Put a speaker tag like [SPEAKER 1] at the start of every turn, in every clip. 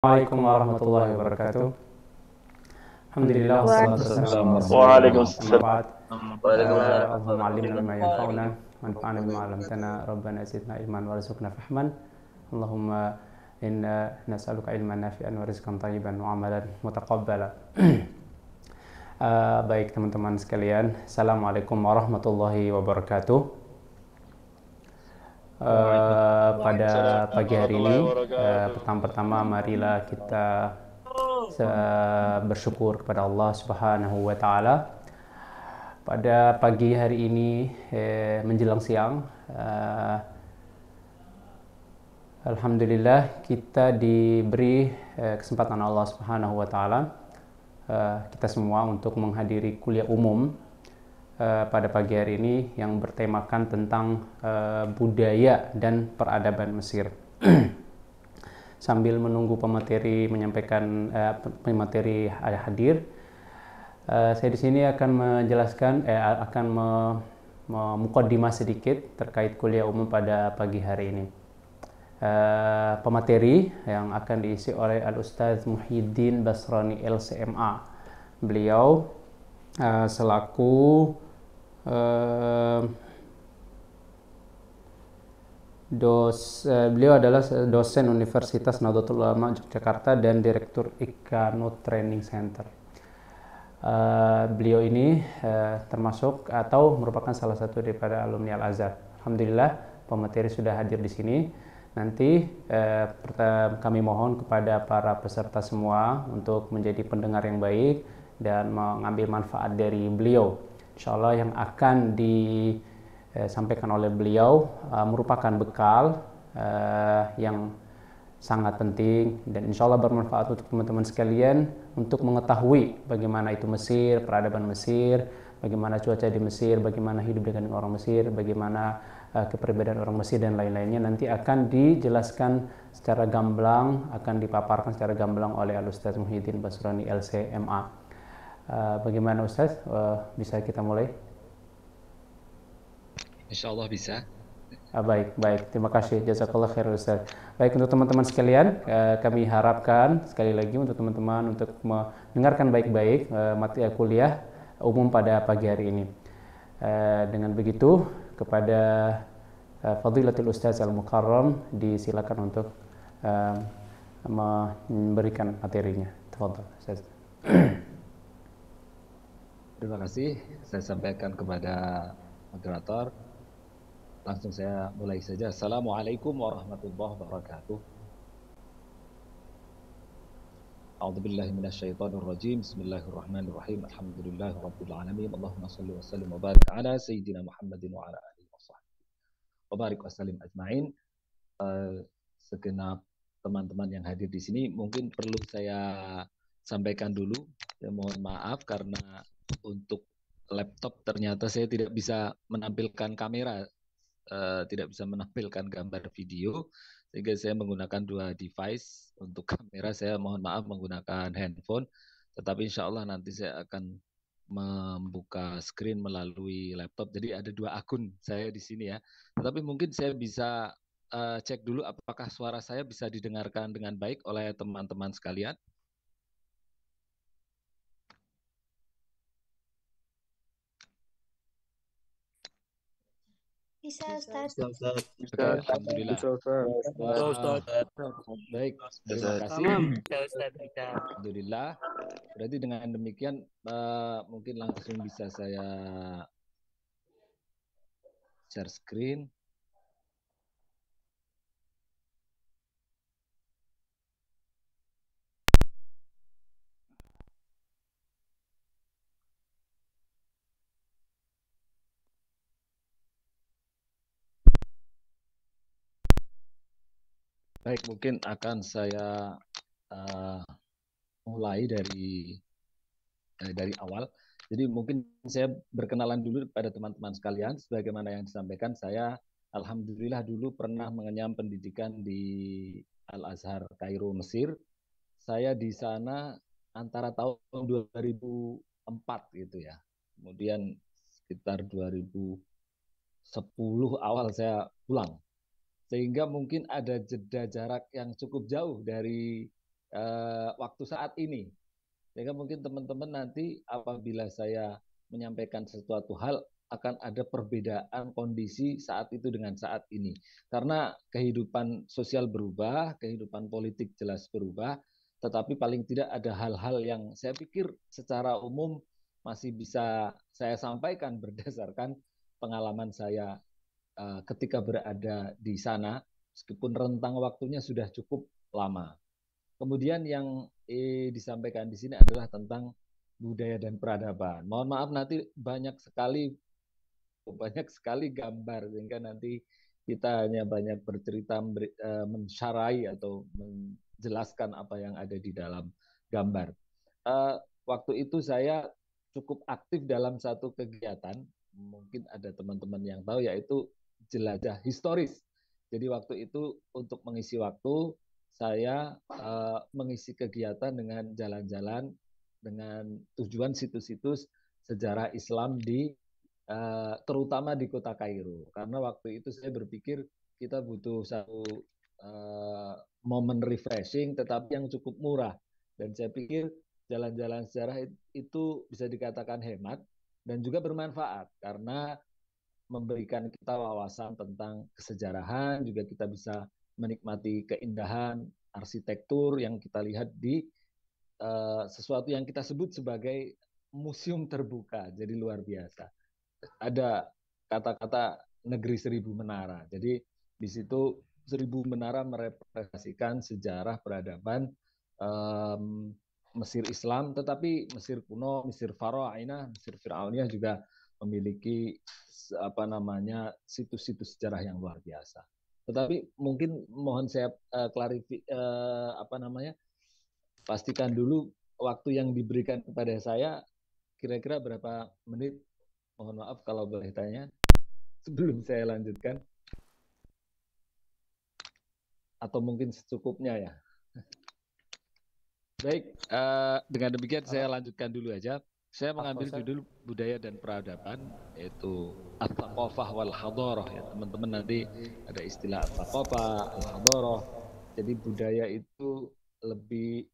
[SPEAKER 1] Assalamualaikum warahmatullahi wabarakatuh. Alhamdulillah wassalatu wassalamu ala Rasulillah. Amma
[SPEAKER 2] Waalaikumsalam.
[SPEAKER 1] ba'd.
[SPEAKER 2] Waalaikumsalam.
[SPEAKER 1] Allahumma 'allimna mimma yanfa'una wanfa'na bima 'allamtana. Rabbana zidna ilman warzuqna fahman. Allahumma inna nas'aluka ilman nafi'an wa rizqan thayyiban wa amalan mutaqabbala. Baik teman-teman sekalian, Assalamualaikum warahmatullahi wabarakatuh. Pada pagi hari ini, pertama-tama marilah kita bersyukur kepada Allah Subhanahu wa taala. Pada pagi hari ini menjelang siang, alhamdulillah kita diberi kesempatan Allah Subhanahu wa taala kita semua untuk menghadiri kuliah umum pada pagi hari ini yang bertemakan tentang budaya dan peradaban Mesir. Sambil menunggu pemateri menyampaikan pemateri hadir, saya di sini akan menjelaskan akan memukaddimah sedikit terkait kuliah umum pada pagi hari ini. Pemateri yang akan diisi oleh Al-Ustadz Muhyiddin Basrani LCMA. Beliau selaku beliau adalah dosen Universitas Nahdlatul Ulama Yogyakarta dan Direktur Ikano Training Center. Beliau ini termasuk atau merupakan salah satu daripada alumni Al-Azhar. Alhamdulillah pemateri sudah hadir di sini. Nanti kami mohon kepada para peserta semua untuk menjadi pendengar yang baik dan mengambil manfaat dari beliau. Insya Allah yang akan disampaikan oleh beliau merupakan bekal yang sangat penting dan insya Allah bermanfaat untuk teman-teman sekalian untuk mengetahui bagaimana itu Mesir, peradaban Mesir, bagaimana cuaca di Mesir, bagaimana hidup dengan orang Mesir, bagaimana kepribadian orang Mesir dan lain-lainnya nanti akan dijelaskan secara gamblang, akan dipaparkan secara gamblang oleh Al-Ustadz Muhyiddin Basrani LCMA. Bagaimana Ustaz? Bisa kita mulai?
[SPEAKER 3] Insya Allah bisa.
[SPEAKER 1] Baik. Terima kasih. Jazakallah khair Ustaz. Baik, untuk teman-teman sekalian, kami harapkan sekali lagi untuk teman-teman untuk mendengarkan baik-baik materi kuliah umum pada pagi hari ini. Dengan begitu, kepada Fadilatul Ustaz Al-Mukarram disilakan untuk memberikan materinya. Tafadhal Ustaz.
[SPEAKER 3] Terima kasih. Saya sampaikan kepada moderator. Langsung saya mulai saja. Assalamualaikum warahmatullahi wabarakatuh. A'udzubillahi minasyaitonirrajim. Bismillahirrahmanirrahim. Alhamdulillahirabbil alamin. Allahumma shalli wa sallim wa barik ala sayyidina Muhammadin wa ala alihi washabbihi. Wa barik wa sallim ajmain. Segenap teman-teman yang hadir di sini mungkin perlu saya sampaikan dulu. Ya, mohon maaf karena untuk laptop ternyata saya tidak bisa menampilkan kamera, tidak bisa menampilkan gambar video, sehingga saya menggunakan dua device. Untuk kamera saya mohon maaf menggunakan handphone, tetapi insya Allah nanti saya akan membuka screen melalui laptop. Jadi ada dua akun saya di sini ya. Tetapi mungkin saya bisa cek dulu apakah suara saya bisa didengarkan dengan baik oleh teman-teman sekalian.
[SPEAKER 4] Bisa, Ustaz.
[SPEAKER 3] Oke, alhamdulillah. Baik, terima kasih. Alhamdulillah. Berarti dengan demikian mungkin langsung bisa saya share screen. Baik, mungkin akan saya mulai dari awal. Jadi mungkin saya berkenalan dulu pada teman-teman sekalian. Sebagaimana yang disampaikan, saya alhamdulillah dulu pernah mengenyam pendidikan di Al-Azhar Kairo, Mesir. Saya di sana antara tahun 2004 gitu ya. Kemudian sekitar 2010 awal saya pulang. Sehingga mungkin ada jeda jarak yang cukup jauh dari waktu saat ini. Sehingga mungkin teman-teman nanti apabila saya menyampaikan sesuatu hal akan ada perbedaan kondisi saat itu dengan saat ini. Karena kehidupan sosial berubah, kehidupan politik jelas berubah, tetapi paling tidak ada hal-hal yang saya pikir secara umum masih bisa saya sampaikan berdasarkan pengalaman saya ketika berada di sana, meskipun rentang waktunya sudah cukup lama. Kemudian yang disampaikan di sini adalah tentang budaya dan peradaban. Mohon maaf nanti banyak sekali gambar sehingga nanti kita hanya banyak bercerita mensyarai atau menjelaskan apa yang ada di dalam gambar. Waktu itu saya cukup aktif dalam satu kegiatan, mungkin ada teman-teman yang tahu, yaitu jelajah historis. Jadi waktu itu untuk mengisi waktu saya mengisi kegiatan dengan jalan-jalan dengan tujuan situs-situs sejarah Islam di terutama di kota Kairo. Karena waktu itu saya berpikir kita butuh satu momen refreshing tetapi yang cukup murah. Dan saya pikir jalan-jalan sejarah itu bisa dikatakan hemat dan juga bermanfaat karena memberikan kita wawasan tentang kesejarahan, juga kita bisa menikmati keindahan arsitektur yang kita lihat di sesuatu yang kita sebut sebagai museum terbuka. Jadi luar biasa. Ada kata-kata negeri seribu menara. Jadi di situ seribu menara merepresentasikan sejarah peradaban Mesir Islam, tetapi Mesir kuno, Mesir Faraoinah, Mesir Firauniyah juga memiliki situs-situs sejarah yang luar biasa. Tetapi mungkin mohon saya pastikan dulu waktu yang diberikan kepada saya kira-kira berapa menit. Mohon maaf kalau boleh tanya sebelum saya lanjutkan. Atau mungkin secukupnya ya. Baik, dengan demikian saya lanjutkan dulu aja. Saya mengambil judul budaya dan peradaban, yaitu at-thaqafah wal hadarah ya. Teman-teman nanti ada istilah at-thaqafah, al-hadarah. Jadi budaya itu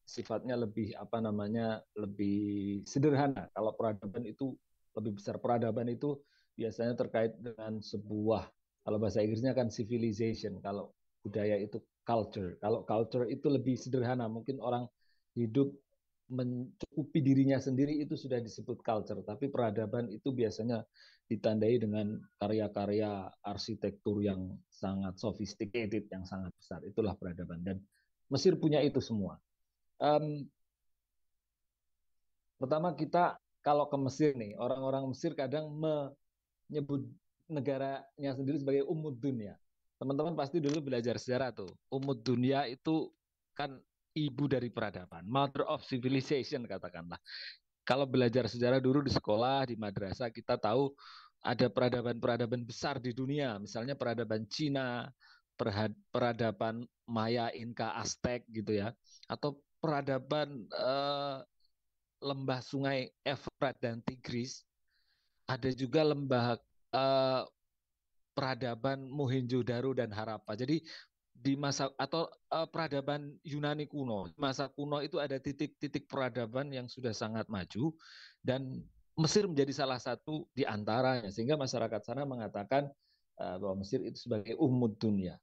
[SPEAKER 3] sifatnya lebih lebih sederhana. Kalau peradaban itu lebih besar. Peradaban itu biasanya terkait dengan sebuah, kalau bahasa Inggrisnya kan civilization, kalau budaya itu culture. Kalau culture itu lebih sederhana, mungkin orang hidup mencukupi dirinya sendiri itu sudah disebut culture. Tapi peradaban itu biasanya ditandai dengan karya-karya arsitektur yang sangat sophisticated, yang sangat besar. Itulah peradaban. Dan Mesir punya itu semua. Pertama kita kalau ke Mesir nih, orang-orang Mesir kadang menyebut negaranya sendiri sebagai Ummud Dunya. Teman-teman pasti dulu belajar sejarah tuh. Ummud Dunya itu kan ibu dari peradaban, mother of civilization katakanlah. Kalau belajar sejarah dulu di sekolah, di madrasah, kita tahu ada peradaban-peradaban besar di dunia. Misalnya peradaban Cina, peradaban Maya, Inka, Aztec gitu ya. Atau peradaban lembah sungai Efrat dan Tigris. Ada juga lembah peradaban Mohenjo-daro dan Harappa. Jadi di masa atau peradaban Yunani kuno. Masa kuno itu ada titik-titik peradaban yang sudah sangat maju dan Mesir menjadi salah satu di antaranya. Sehingga masyarakat sana mengatakan bahwa Mesir itu sebagai Ummud Dunya.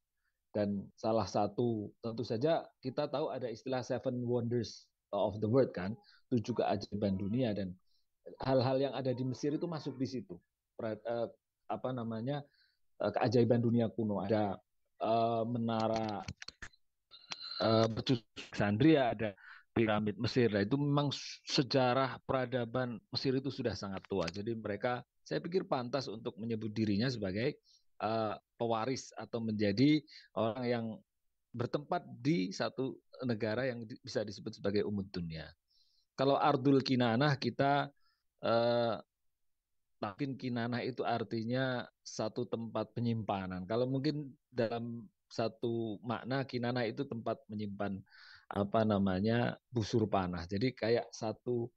[SPEAKER 3] Dan salah satu, tentu saja kita tahu ada istilah Seven Wonders of the World kan, 7 keajaiban dunia, dan hal-hal yang ada di Mesir itu masuk di situ. Keajaiban dunia kuno. Ada menara Alexandria, ada piramid Mesir. Nah, itu memang sejarah peradaban Mesir itu sudah sangat tua. Jadi mereka, saya pikir pantas untuk menyebut dirinya sebagai pewaris atau menjadi orang yang bertempat di satu negara yang bisa disebut sebagai Ummud Dunya. Kalau Ardul Kinanah kita mungkin Kinanah itu artinya satu tempat penyimpanan. Kalau mungkin dalam satu makna Kinanah itu tempat menyimpan busur panah. Jadi kayak satu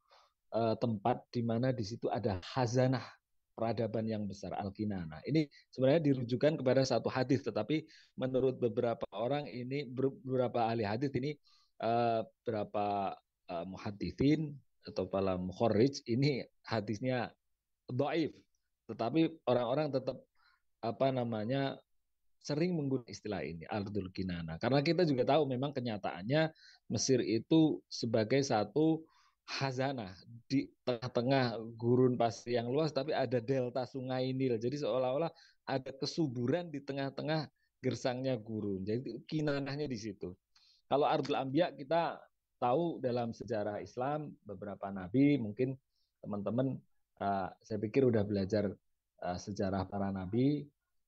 [SPEAKER 3] tempat di mana di situ ada khazanah peradaban yang besar, Al-Kinanah. Ini sebenarnya dirujukan kepada satu hadis, tetapi menurut beberapa orang ini, beberapa ahli hadis ini berapa muhaditsin atau para mukharrij ini hadisnya dhaif, tetapi orang-orang tetap apa namanya sering menggunakan istilah ini ardul kinana karena kita juga tahu memang kenyataannya Mesir itu sebagai satu khazanah di tengah-tengah gurun pasir yang luas tapi ada delta sungai Nil, jadi seolah-olah ada kesuburan di tengah-tengah gersangnya gurun, jadi kinanahnya di situ. Kalau ardul anbiya kita tahu dalam sejarah Islam beberapa nabi, mungkin teman-teman saya pikir udah belajar sejarah para nabi.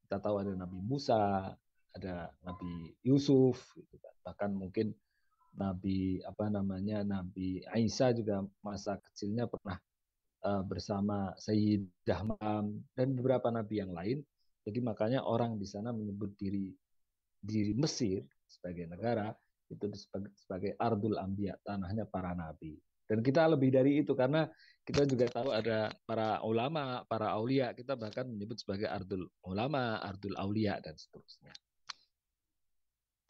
[SPEAKER 3] Kita tahu ada Nabi Musa, ada Nabi Yusuf, gitu kan. Bahkan mungkin Nabi apa namanya Nabi Isa juga masa kecilnya pernah bersama Sayyidah Maryam dan beberapa nabi yang lain. Jadi makanya orang di sana menyebut diri Mesir sebagai negara itu sebagai Ardul Anbiya, tanahnya para nabi. Dan kita lebih dari itu karena kita juga tahu ada para ulama, para aulia, kita bahkan menyebut sebagai Ardul Ulama, Ardul Aulia dan seterusnya.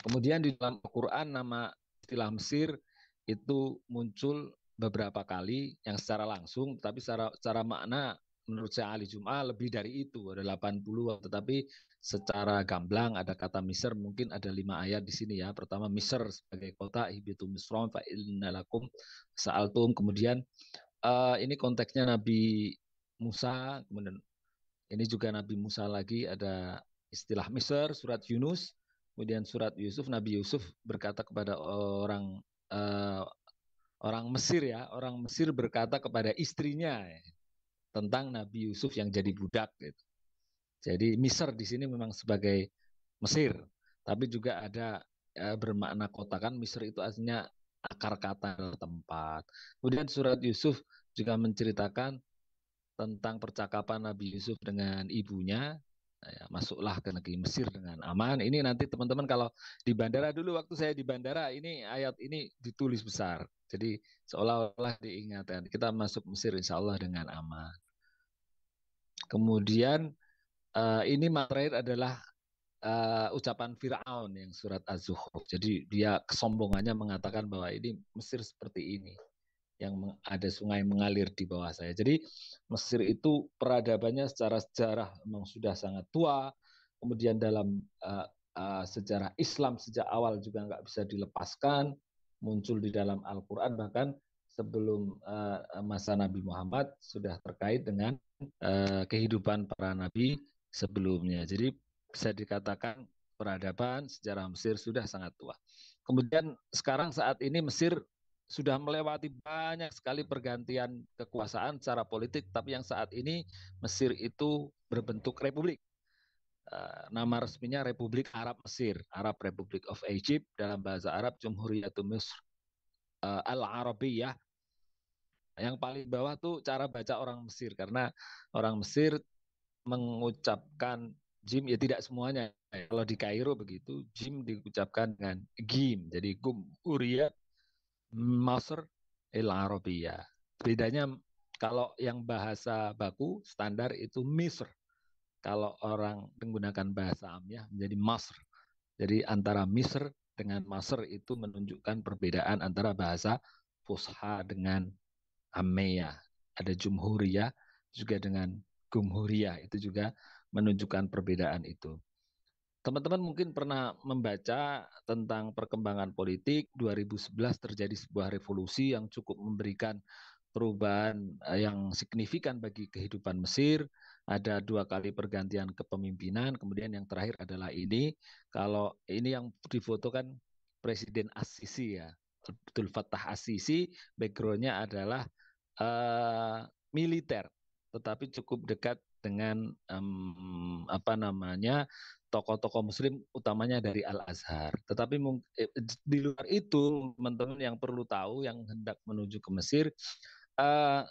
[SPEAKER 3] Kemudian di dalam Al-Quran nama istilah Mesir itu muncul beberapa kali yang secara langsung, tapi secara makna menurut saya Ali Jum'ah lebih dari itu, ada 80, tetapi secara gamblang ada kata Misr, mungkin ada 5 ayat di sini ya. Pertama Misr sebagai kota, Ihbitu Misron fa innalakum sa'altum. Kemudian ini konteksnya Nabi Musa, kemudian ini juga Nabi Musa lagi ada istilah Misr, surat Yunus, kemudian surat Yusuf, Nabi Yusuf berkata kepada uh, orang Mesir ya, orang Mesir berkata kepada istrinya ya, tentang Nabi Yusuf yang jadi budak gitu. Jadi Misr di sini memang sebagai Mesir, tapi juga ada bermakna kota, kan Misr itu aslinya akar kata tempat. Kemudian surat Yusuf juga menceritakan tentang percakapan Nabi Yusuf dengan ibunya, ya, masuklah ke negeri Mesir dengan aman. Ini nanti teman-teman kalau di bandara dulu, waktu saya di bandara ini ayat ini ditulis besar. Jadi seolah-olah diingatkan kita masuk Mesir insya Allah dengan aman. Kemudian ini terakhir adalah ucapan Firaun yang surat Az-Zukhruf. Jadi dia kesombongannya mengatakan bahwa ini Mesir seperti ini, yang ada sungai mengalir di bawah saya. Jadi Mesir itu peradabannya secara sejarah memang sudah sangat tua. Kemudian dalam sejarah Islam sejak awal juga nggak bisa dilepaskan, muncul di dalam Al-Quran, bahkan sebelum masa Nabi Muhammad sudah terkait dengan kehidupan para nabi sebelumnya. Jadi bisa dikatakan peradaban sejarah Mesir sudah sangat tua. Kemudian sekarang saat ini Mesir sudah melewati banyak sekali pergantian kekuasaan secara politik, tapi yang saat ini Mesir itu berbentuk republik. Nama resminya Republik Arab Mesir, Arab Republic of Egypt, dalam bahasa Arab Jumhuriyatul Misr Al-Arabiyah. Yang paling bawah tuh cara baca orang Mesir, karena orang Mesir mengucapkan jim ya tidak semuanya. Kalau di Kairo begitu, jim diucapkan dengan gim. Jadi gum uriyat Masr El Arabia. Bedanya kalau yang bahasa baku standar itu Misr. Kalau orang menggunakan bahasa Amiyah menjadi Masr. Jadi antara Misr dengan Masr itu menunjukkan perbedaan antara bahasa Fusha dengan Amiyah. Ada Jumhuriyah juga dengan Gumhuriyah, itu juga menunjukkan perbedaan itu. Teman-teman mungkin pernah membaca tentang perkembangan politik. 2011 terjadi sebuah revolusi yang cukup memberikan perubahan yang signifikan bagi kehidupan Mesir. Ada 2 kali pergantian kepemimpinan, kemudian yang terakhir adalah ini. Kalau ini yang difotokan Presiden As-Sisi ya, Abdul Fattah As-Sisi, backgroundnya adalah militer, tetapi cukup dekat dengan apa namanya tokoh-tokoh Muslim, utamanya dari Al Azhar. Tetapi di luar itu, teman-teman yang perlu tahu, yang hendak menuju ke Mesir, uh,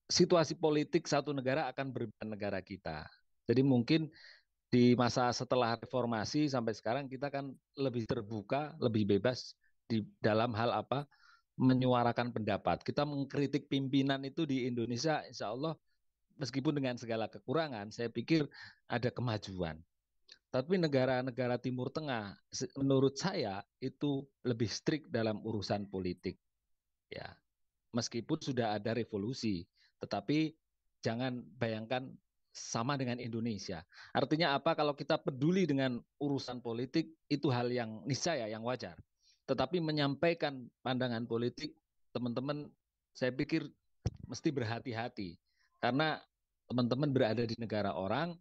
[SPEAKER 3] situasi politik satu negara akan berbeda negara kita. Jadi mungkin di masa setelah reformasi sampai sekarang kita kan lebih terbuka, lebih bebas di dalam hal apa? Menyuarakan pendapat. Kita mengkritik pimpinan itu di Indonesia, insya Allah meskipun dengan segala kekurangan, saya pikir ada kemajuan. Tapi negara-negara Timur Tengah, menurut saya itu lebih strict dalam urusan politik. Ya, meskipun sudah ada revolusi, tetapi jangan bayangkan sama dengan Indonesia. Artinya apa? Kalau kita peduli dengan urusan politik, itu hal yang niscaya, yang wajar. Tetapi menyampaikan pandangan politik, teman-teman, saya pikir mesti berhati-hati. Karena teman-teman berada di negara orang,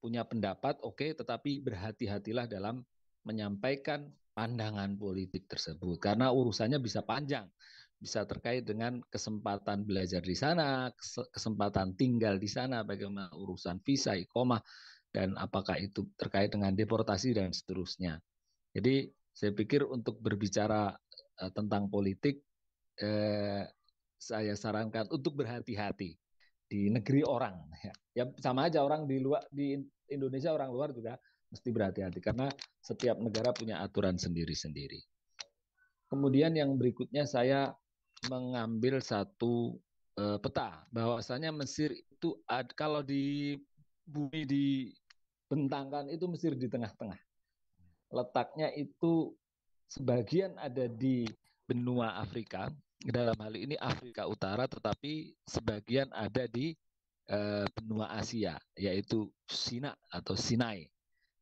[SPEAKER 3] punya pendapat, oke, tetapi berhati-hatilah dalam menyampaikan pandangan politik tersebut. Karena urusannya bisa panjang, bisa terkait dengan kesempatan belajar di sana, kesempatan tinggal di sana, bagaimana urusan visa, iqomah, dan apakah itu terkait dengan deportasi dan seterusnya. Jadi saya pikir untuk berbicara tentang politik, eh, saya sarankan untuk berhati-hati di negeri orang. Ya sama aja orang di luar, di Indonesia, orang luar juga mesti berhati-hati karena setiap negara punya aturan sendiri-sendiri. Kemudian yang berikutnya saya mengambil satu peta bahwasanya Mesir itu kalau di bumi dibentangkan itu Mesir di tengah-tengah. Letaknya itu sebagian ada di benua Afrika, dalam hal ini Afrika Utara, tetapi sebagian ada di benua Asia, yaitu Sina atau Sinai.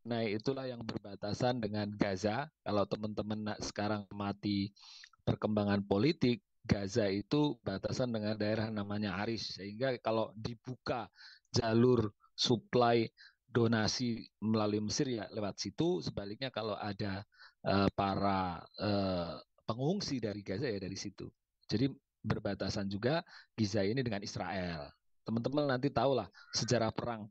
[SPEAKER 3] Nah, itulah yang berbatasan dengan Gaza. Kalau teman-teman sekarang mati perkembangan politik, Gaza itu batasan dengan daerah namanya Arish. Sehingga kalau dibuka jalur supply donasi melalui Mesir ya lewat situ. Sebaliknya kalau ada para pengungsi dari Gaza ya dari situ. Jadi berbatasan juga Giza ini dengan Israel. Teman-teman nanti tahulah sejarah perang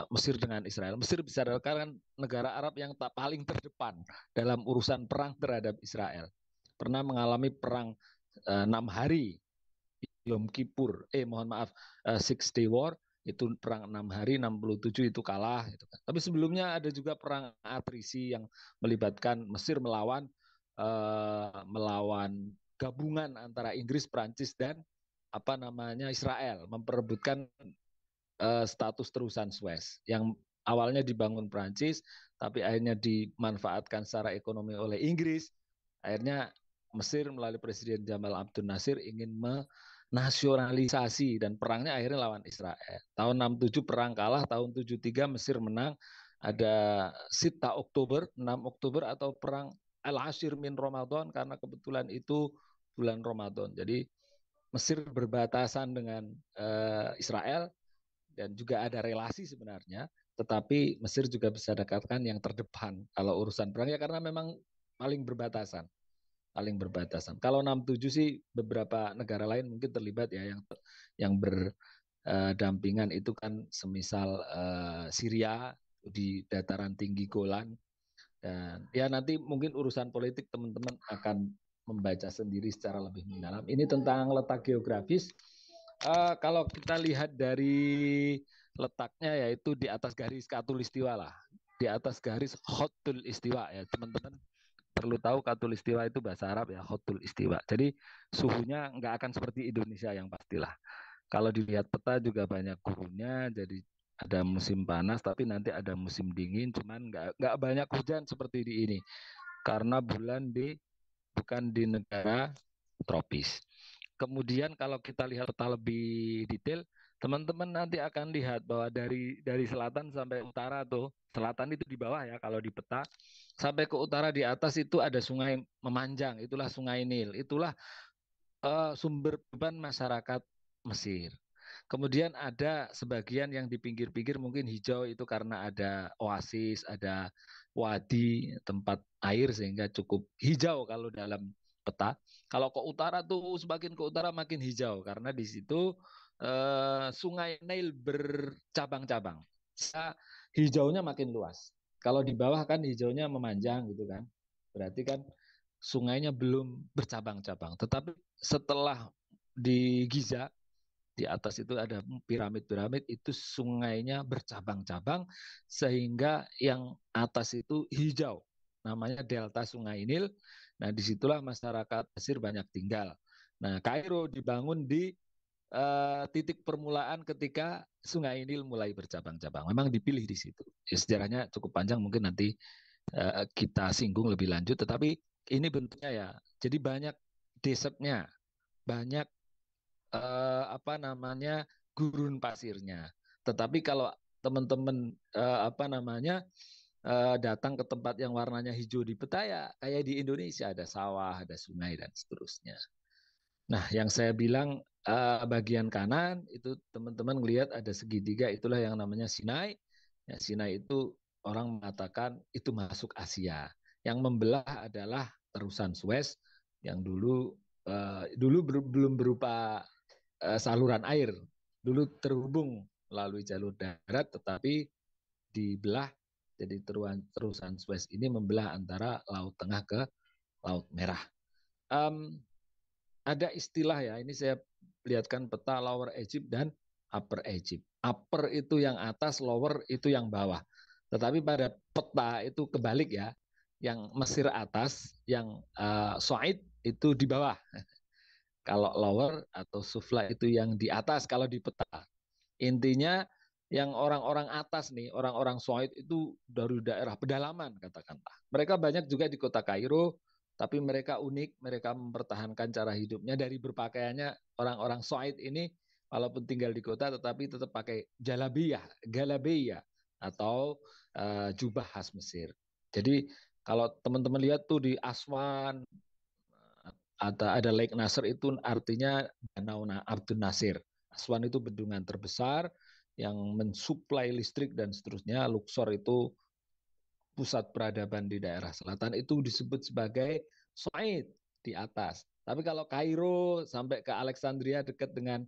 [SPEAKER 3] Mesir dengan Israel. Mesir bisa dikatakan negara Arab yang tak paling terdepan dalam urusan perang terhadap Israel. Pernah mengalami perang 6 hari, Yom Kippur, mohon maaf, Six Day War, itu perang 6 hari, 67 itu kalah. Gitu kan. Tapi sebelumnya ada juga perang atrisi yang melibatkan Mesir melawan gabungan antara Inggris, Prancis, dan apa namanya Israel, memperebutkan status terusan Suez yang awalnya dibangun Prancis tapi akhirnya dimanfaatkan secara ekonomi oleh Inggris. Akhirnya Mesir melalui Presiden Jamal Abdel Nasir ingin menasionalisasi dan perangnya akhirnya lawan Israel. Tahun 67 perang kalah, tahun 73 Mesir menang. Ada Sita Oktober, 6 Oktober atau perang Al-Ashir min Ramadan karena kebetulan itu bulan Ramadan. Jadi Mesir berbatasan dengan Israel dan juga ada relasi sebenarnya, tetapi Mesir juga bisa dikatakan yang terdepan kalau urusan perang ya karena memang paling berbatasan, paling berbatasan. Kalau 67 sih beberapa negara lain mungkin terlibat ya yang berdampingan itu kan semisal Syria di dataran tinggi Golan dan ya nanti mungkin urusan politik teman-teman akan membaca sendiri secara lebih mendalam. Ini tentang letak geografis. Kalau kita lihat dari letaknya yaitu di atas garis Katulistiwa lah, di atas garis Khotul Istiwa ya teman-teman perlu tahu Katulistiwa itu bahasa Arab ya Khotul Istiwa. Jadi suhunya nggak akan seperti Indonesia yang pastilah. Kalau dilihat peta juga banyak gurunnya, jadi ada musim panas tapi nanti ada musim dingin, cuman nggak banyak hujan seperti di ini karena bulan bukan di negara tropis. Kemudian kalau kita lihat peta lebih detail, teman-teman nanti akan lihat bahwa dari selatan sampai utara tuh, selatan itu di bawah ya kalau di peta, sampai ke utara di atas itu ada sungai memanjang, itulah Sungai Nil, itulah sumber beban masyarakat Mesir. Kemudian ada sebagian yang di pinggir-pinggir mungkin hijau itu karena ada oasis, ada wadi, tempat air sehingga cukup hijau kalau dalam peta. Kalau ke utara tuh semakin ke utara makin hijau karena di situ Sungai Nil bercabang-cabang. Hijaunya makin luas. Kalau di bawah kan hijaunya memanjang gitu kan. Berarti kan sungainya belum bercabang-cabang. Tetapi setelah di Giza di atas itu ada piramid-piramid itu sungainya bercabang-cabang sehingga yang atas itu hijau namanya delta Sungai Nil. Nah disitulah masyarakat Mesir banyak tinggal. Nah Kairo dibangun di titik permulaan ketika Sungai Nil mulai bercabang-cabang. Memang dipilih di situ. Ya, sejarahnya cukup panjang, mungkin nanti kita singgung lebih lanjut. Tetapi ini bentuknya ya. Jadi banyak desertnya, banyak apa namanya gurun pasirnya. Tetapi kalau teman-teman apa namanya datang ke tempat yang warnanya hijau di peta ya kayak di Indonesia ada sawah, ada sungai dan seterusnya. Nah, yang saya bilang bagian kanan itu teman-teman lihat ada segitiga itulah yang namanya Sinai. Ya, Sinai itu orang mengatakan itu masuk Asia. Yang membelah adalah terusan Suez yang belum berupa saluran air. Dulu terhubung melalui jalur darat tetapi dibelah jadi terusan Suez ini membelah antara Laut Tengah ke Laut Merah. Um, ada istilah ya, ini saya lihatkan peta Lower Egypt dan Upper Egypt. Upper itu yang atas, lower itu yang bawah. Tetapi pada peta itu kebalik ya, yang Mesir atas, yang Suaid itu di bawah. Kalau lower atau sufla itu yang di atas kalau di peta. Intinya yang orang-orang atas nih, orang-orang Suaid itu dari daerah pedalaman katakanlah. Mereka banyak juga di kota Kairo, tapi mereka unik, mereka mempertahankan cara hidupnya dari berpakaiannya orang-orang Suaid ini walaupun tinggal di kota tetapi tetap pakai jalabiyah, galabiyah atau jubah khas Mesir. Jadi kalau teman-teman lihat tuh di Aswan ada Lake Nasser itu artinya Danau Abdul Nasir. Aswan itu bendungan terbesar yang mensuplai listrik dan seterusnya. Luxor itu pusat peradaban di daerah selatan itu disebut sebagai Suaid di atas. Tapi kalau Kairo sampai ke Alexandria dekat dengan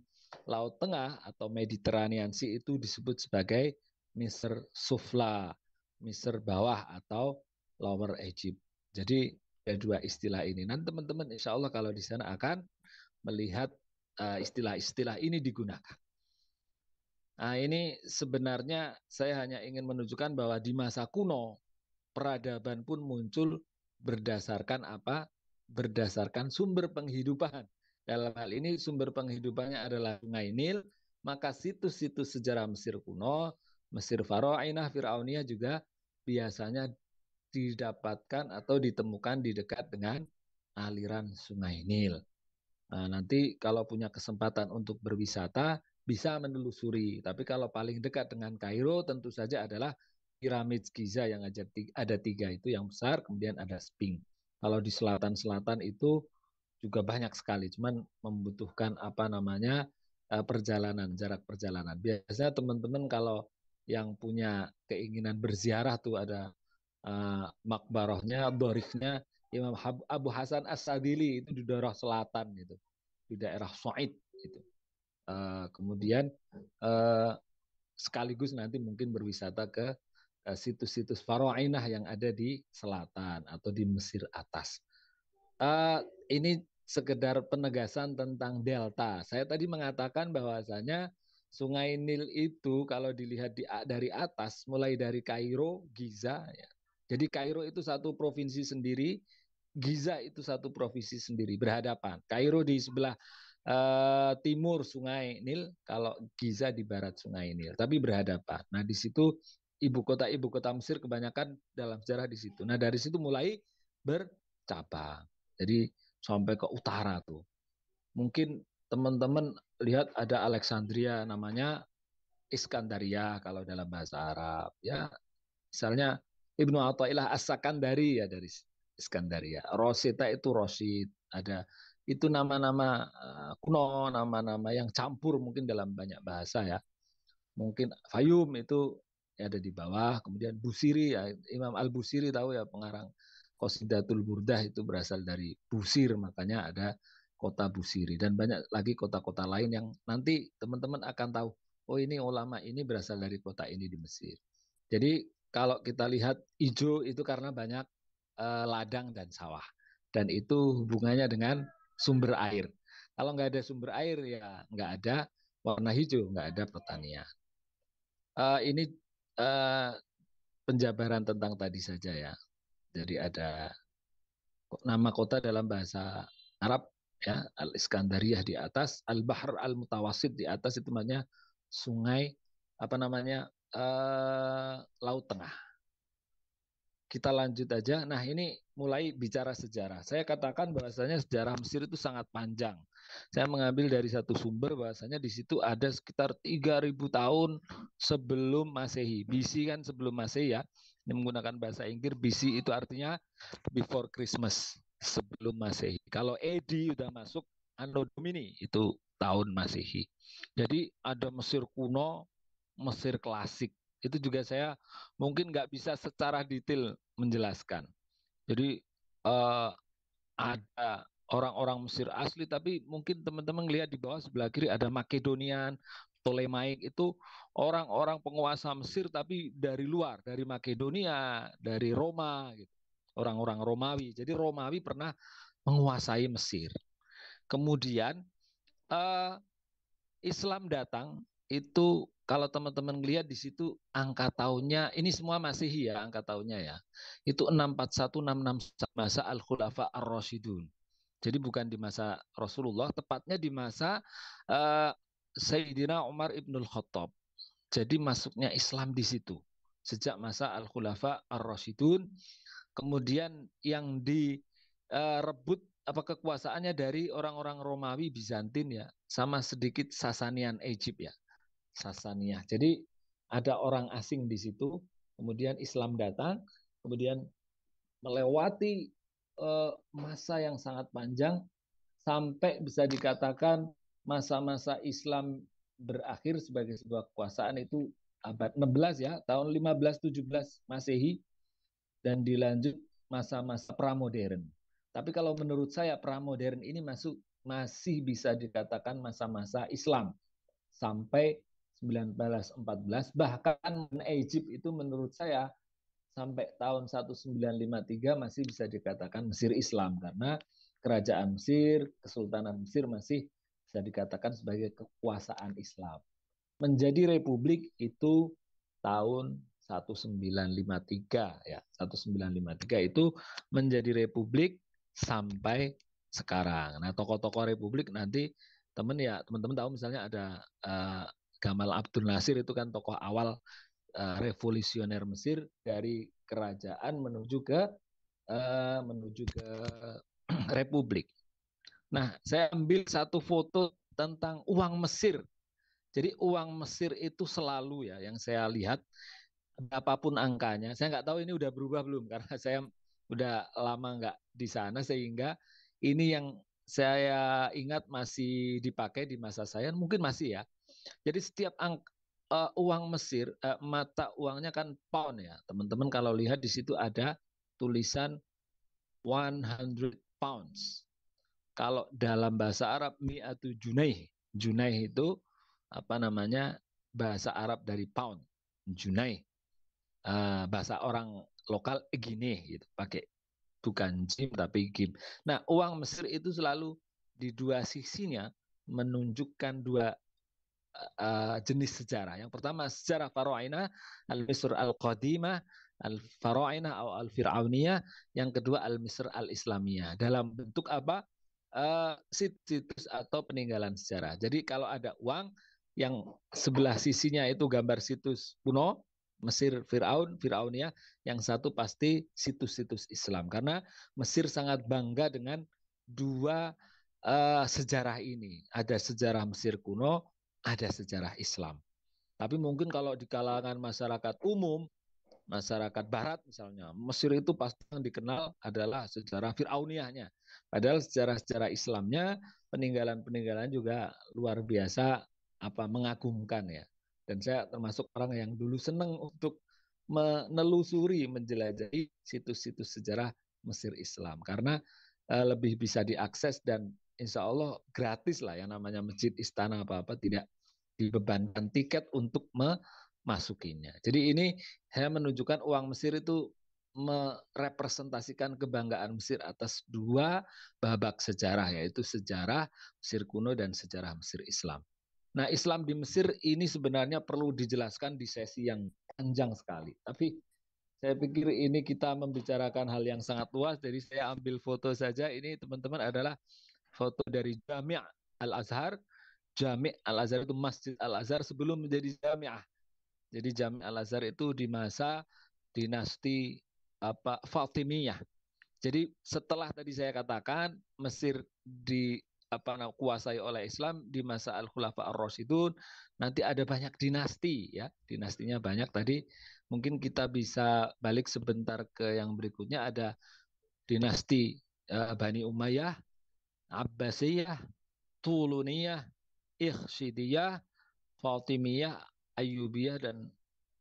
[SPEAKER 3] Laut Tengah atau Mediterranean Sea itu disebut sebagai Misr Sufla, Misr bawah atau Lower Egypt. Jadi ada dua istilah ini. Nanti teman-teman insya Allah kalau di sana akan melihat istilah-istilah ini digunakan. Nah ini sebenarnya saya hanya ingin menunjukkan bahwa di masa kuno peradaban pun muncul berdasarkan apa? Berdasarkan sumber penghidupan. Dalam hal ini sumber penghidupannya adalah Sungai Nil, maka situs-situs sejarah Mesir kuno, Mesir Faraoinah, Firauniyah juga biasanya didapatkan atau ditemukan di dekat dengan aliran Sungai Nil. Nah, nanti kalau punya kesempatan untuk berwisata bisa menelusuri. Tapi kalau paling dekat dengan Kairo tentu saja adalah piramid Giza yang ada tiga itu yang besar, kemudian ada Sphinx. Kalau di selatan-selatan itu juga banyak sekali, cuman membutuhkan apa namanya perjalanan, jarak perjalanan. Biasanya teman-teman kalau yang punya keinginan berziarah tuh ada makbarohnya, dorifnya Imam Abu Hasan As-Sadili itu di daerah selatan gitu, di daerah Said gitu. Kemudian uh, sekaligus nanti mungkin berwisata ke situs-situs Faraoinah yang ada di selatan atau di Mesir atas. Ini sekedar penegasan tentang delta. Saya tadi mengatakan bahwasanya Sungai Nil itu kalau dilihat dari atas, mulai dari Kairo, Giza, ya. Jadi Kairo itu satu provinsi sendiri, Giza itu satu provinsi sendiri, berhadapan. Kairo di sebelah timur Sungai Nil, kalau Giza di barat Sungai Nil, tapi berhadapan. Nah di situ ibu kota Mesir kebanyakan dalam sejarah di situ. Nah dari situ mulai bercabang. Jadi sampai ke utara tuh. Mungkin teman-teman lihat ada Alexandria namanya Iskandaria kalau dalam bahasa Arab. Ya, misalnya Ibnu Athaillah As-Sakandari ya dari Iskandaria. Rosita itu Rosid. Ada itu nama-nama kuno, nama-nama yang campur mungkin dalam banyak bahasa ya. Mungkin Fayum itu ada di bawah, kemudian Busiri ya, Imam Al-Busiri tahu ya pengarang Qasidatul Burdah itu berasal dari Busir, makanya ada kota Busiri dan banyak lagi kota-kota lain yang nanti teman-teman akan tahu, oh ini ulama ini berasal dari kota ini di Mesir. Jadi kalau kita lihat hijau itu karena banyak ladang dan sawah dan itu hubungannya dengan sumber air. Kalau nggak ada sumber air ya nggak ada warna hijau, nggak ada pertanian. Ini uh, penjabaran tentang tadi saja ya. Jadi ada nama kota dalam bahasa Arab ya, Al-Iskandariyah di atas, Al-Bahr Al-Mutawasid di atas, itu namanya sungai apa namanya Laut Tengah. Kita lanjut aja. Nah, ini mulai bicara sejarah. Saya katakan bahwasanya sejarah Mesir itu sangat panjang. Saya mengambil dari satu sumber bahwasanya di situ ada sekitar 3.000 tahun sebelum Masehi. BC kan sebelum Masehi ya. Ini menggunakan bahasa Inggris. BC itu artinya before Christmas, sebelum Masehi. Kalau AD udah masuk Anno Domini, itu tahun Masehi. Jadi ada Mesir kuno, Mesir klasik. Itu juga saya mungkin nggak bisa secara detail menjelaskan. Jadi eh, ada orang-orang Mesir asli, tapi mungkin teman-teman lihat di bawah sebelah kiri ada Makedonian, Ptolemaic, itu orang-orang penguasa Mesir tapi dari luar, dari Makedonia, dari Roma, gitu. Orang-orang Romawi. Jadi Romawi pernah menguasai Mesir. Kemudian eh, Islam datang itu, kalau teman-teman lihat di situ angka tahunnya, ini semua Masehi ya angka tahunnya ya. Itu 641 661, masa Al-Khulafa Ar-Rasyidun. Jadi bukan di masa Rasulullah, tepatnya di masa uh, Sayyidina Umar Ibnul Khattab. Jadi masuknya Islam di situ sejak masa Al-Khulafa Ar-Rasyidun. Kemudian yang direbut apa kekuasaannya dari orang-orang Romawi Bizantin ya, sama sedikit Sasanian Egypt ya, Sasaniyah. Jadi ada orang asing di situ, kemudian Islam datang, kemudian melewati masa yang sangat panjang sampai bisa dikatakan masa-masa Islam berakhir sebagai sebuah kekuasaan itu abad 16 ya, tahun 1517 Masehi, dan dilanjut masa-masa pramodern. Tapi kalau menurut saya pramodern ini masih bisa dikatakan masa-masa Islam sampai 1914, bahkan Egypt itu menurut saya sampai tahun 1953 masih bisa dikatakan Mesir Islam, karena kerajaan Mesir, Kesultanan Mesir masih bisa dikatakan sebagai kekuasaan Islam. Menjadi republik itu tahun 1953 ya, 1953 itu menjadi republik sampai sekarang. Nah, tokoh-tokoh republik nanti teman-teman tahu misalnya ada Gamal Abdul Nasir, itu kan tokoh awal revolusioner Mesir dari kerajaan menuju ke republik. Nah, saya ambil satu foto tentang uang Mesir. Jadi uang Mesir itu selalu ya, yang saya lihat apapun angkanya, saya nggak tahu ini udah berubah belum karena saya udah lama nggak di sana, sehingga ini yang saya ingat masih dipakai di masa saya, mungkin masih ya. Jadi setiap uang Mesir, mata uangnya kan pound ya, teman-teman. Kalau lihat di situ ada tulisan 100 pounds. Kalau dalam bahasa Arab mi'atu junaih. Junaih itu apa namanya? Bahasa Arab dari pound. Junaih. Bahasa orang lokal gini gitu, pakai bukan jim tapi gim. Nah, uang Mesir itu selalu di dua sisinya menunjukkan dua jenis sejarah. Yang pertama sejarah Farainah, Al-Misr Al-Qadimah, Al-Farainah atau Al-Fir'auniyah. Yang kedua Al-Misr Al-Islamiyah. Dalam bentuk apa? Situs atau peninggalan sejarah. Jadi kalau ada uang yang sebelah sisinya itu gambar situs kuno, Mesir Fir'aun, Fir'auniyah, yang satu pasti situs-situs Islam. Karena Mesir sangat bangga dengan dua sejarah ini. Ada sejarah Mesir kuno, ada sejarah Islam. Tapi mungkin kalau di kalangan masyarakat umum, masyarakat barat misalnya, Mesir itu pasti yang dikenal adalah sejarah Fir'auniyahnya. Padahal sejarah-sejarah Islamnya, peninggalan-peninggalan juga luar biasa mengagumkan ya. Dan saya termasuk orang yang dulu senang untuk menelusuri, menjelajahi situs-situs sejarah Mesir Islam. Karena lebih bisa diakses dan insya Allah gratis lah, yang namanya masjid, istana, apa-apa tidak dibebankan tiket untuk memasukinya. Jadi ini saya menunjukkan uang Mesir itu merepresentasikan kebanggaan Mesir atas dua babak sejarah, yaitu sejarah Mesir kuno dan sejarah Mesir Islam. Nah, Islam di Mesir ini sebenarnya perlu dijelaskan di sesi yang panjang sekali. Tapi saya pikir ini kita membicarakan hal yang sangat luas, jadi saya ambil foto saja. Ini teman-teman adalah foto dari Jami' Al-Azhar. Jami' Al-Azhar itu Masjid Al-Azhar sebelum menjadi Jami'ah. Jadi Jami' Al-Azhar itu di masa dinasti Fatimiyah. Jadi setelah tadi saya katakan Mesir kuasai oleh Islam di masa Al-Khulafa Ar-Rasyidun, nanti ada banyak dinasti ya, dinastinya banyak tadi. Mungkin kita bisa balik sebentar ke yang berikutnya, ada dinasti Bani Umayyah, Abbasiyah, Tuluniyah, Ikhsidiyah, Fatimiyah, Ayyubiyah, dan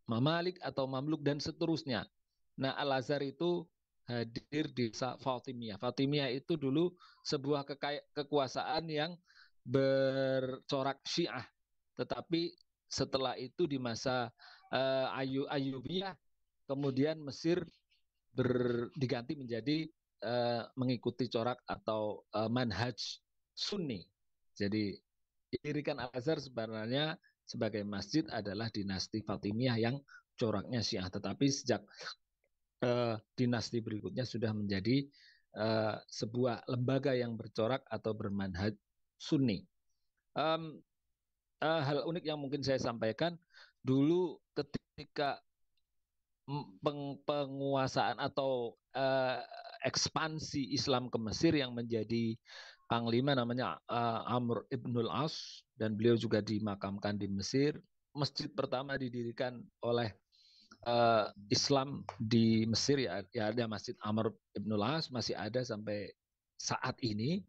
[SPEAKER 3] Mamalik atau Mamluk dan seterusnya. Nah, Al-Azhar itu hadir di Fatimiyah. Fatimiyah itu dulu sebuah kekuasaan yang bercorak Syiah. Tetapi setelah itu di masa Ayyubiyah, kemudian Mesir diganti menjadi mengikuti corak atau manhaj Sunni. Jadi didirikan Al-Azhar sebenarnya sebagai masjid adalah dinasti Fatimiyah yang coraknya Syiah. Tetapi sejak dinasti berikutnya sudah menjadi sebuah lembaga yang bercorak atau bermanhaj Sunni. Um, Hal unik yang mungkin saya sampaikan, dulu ketika penguasaan atau ekspansi Islam ke Mesir, yang menjadi panglima namanya Amr ibnul As, dan beliau juga dimakamkan di Mesir. Masjid pertama didirikan oleh Islam di Mesir ya ada Masjid Amr ibnul As, masih ada sampai saat ini.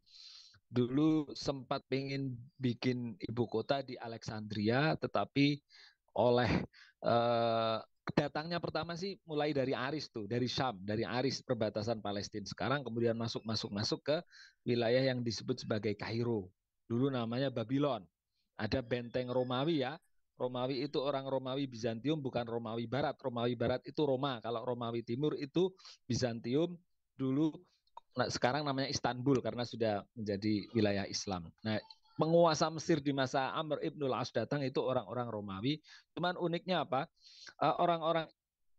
[SPEAKER 3] Dulu sempat pengen bikin ibu kota di Alexandria, tetapi oleh eh, datangnya pertama sih mulai dari Aris tuh, dari Syam, dari Aris perbatasan Palestina sekarang, kemudian masuk ke wilayah yang disebut sebagai Kairo. Dulu namanya Babylon. Ada benteng Romawi ya. Romawi itu orang Romawi Bizantium, bukan Romawi Barat. Romawi Barat itu Roma. Kalau Romawi Timur itu Bizantium. Dulu, nah, sekarang namanya Istanbul karena sudah menjadi wilayah Islam. Nah, penguasa Mesir di masa Amr ibnul As datang itu orang-orang Romawi. Cuman uniknya apa? Orang-orang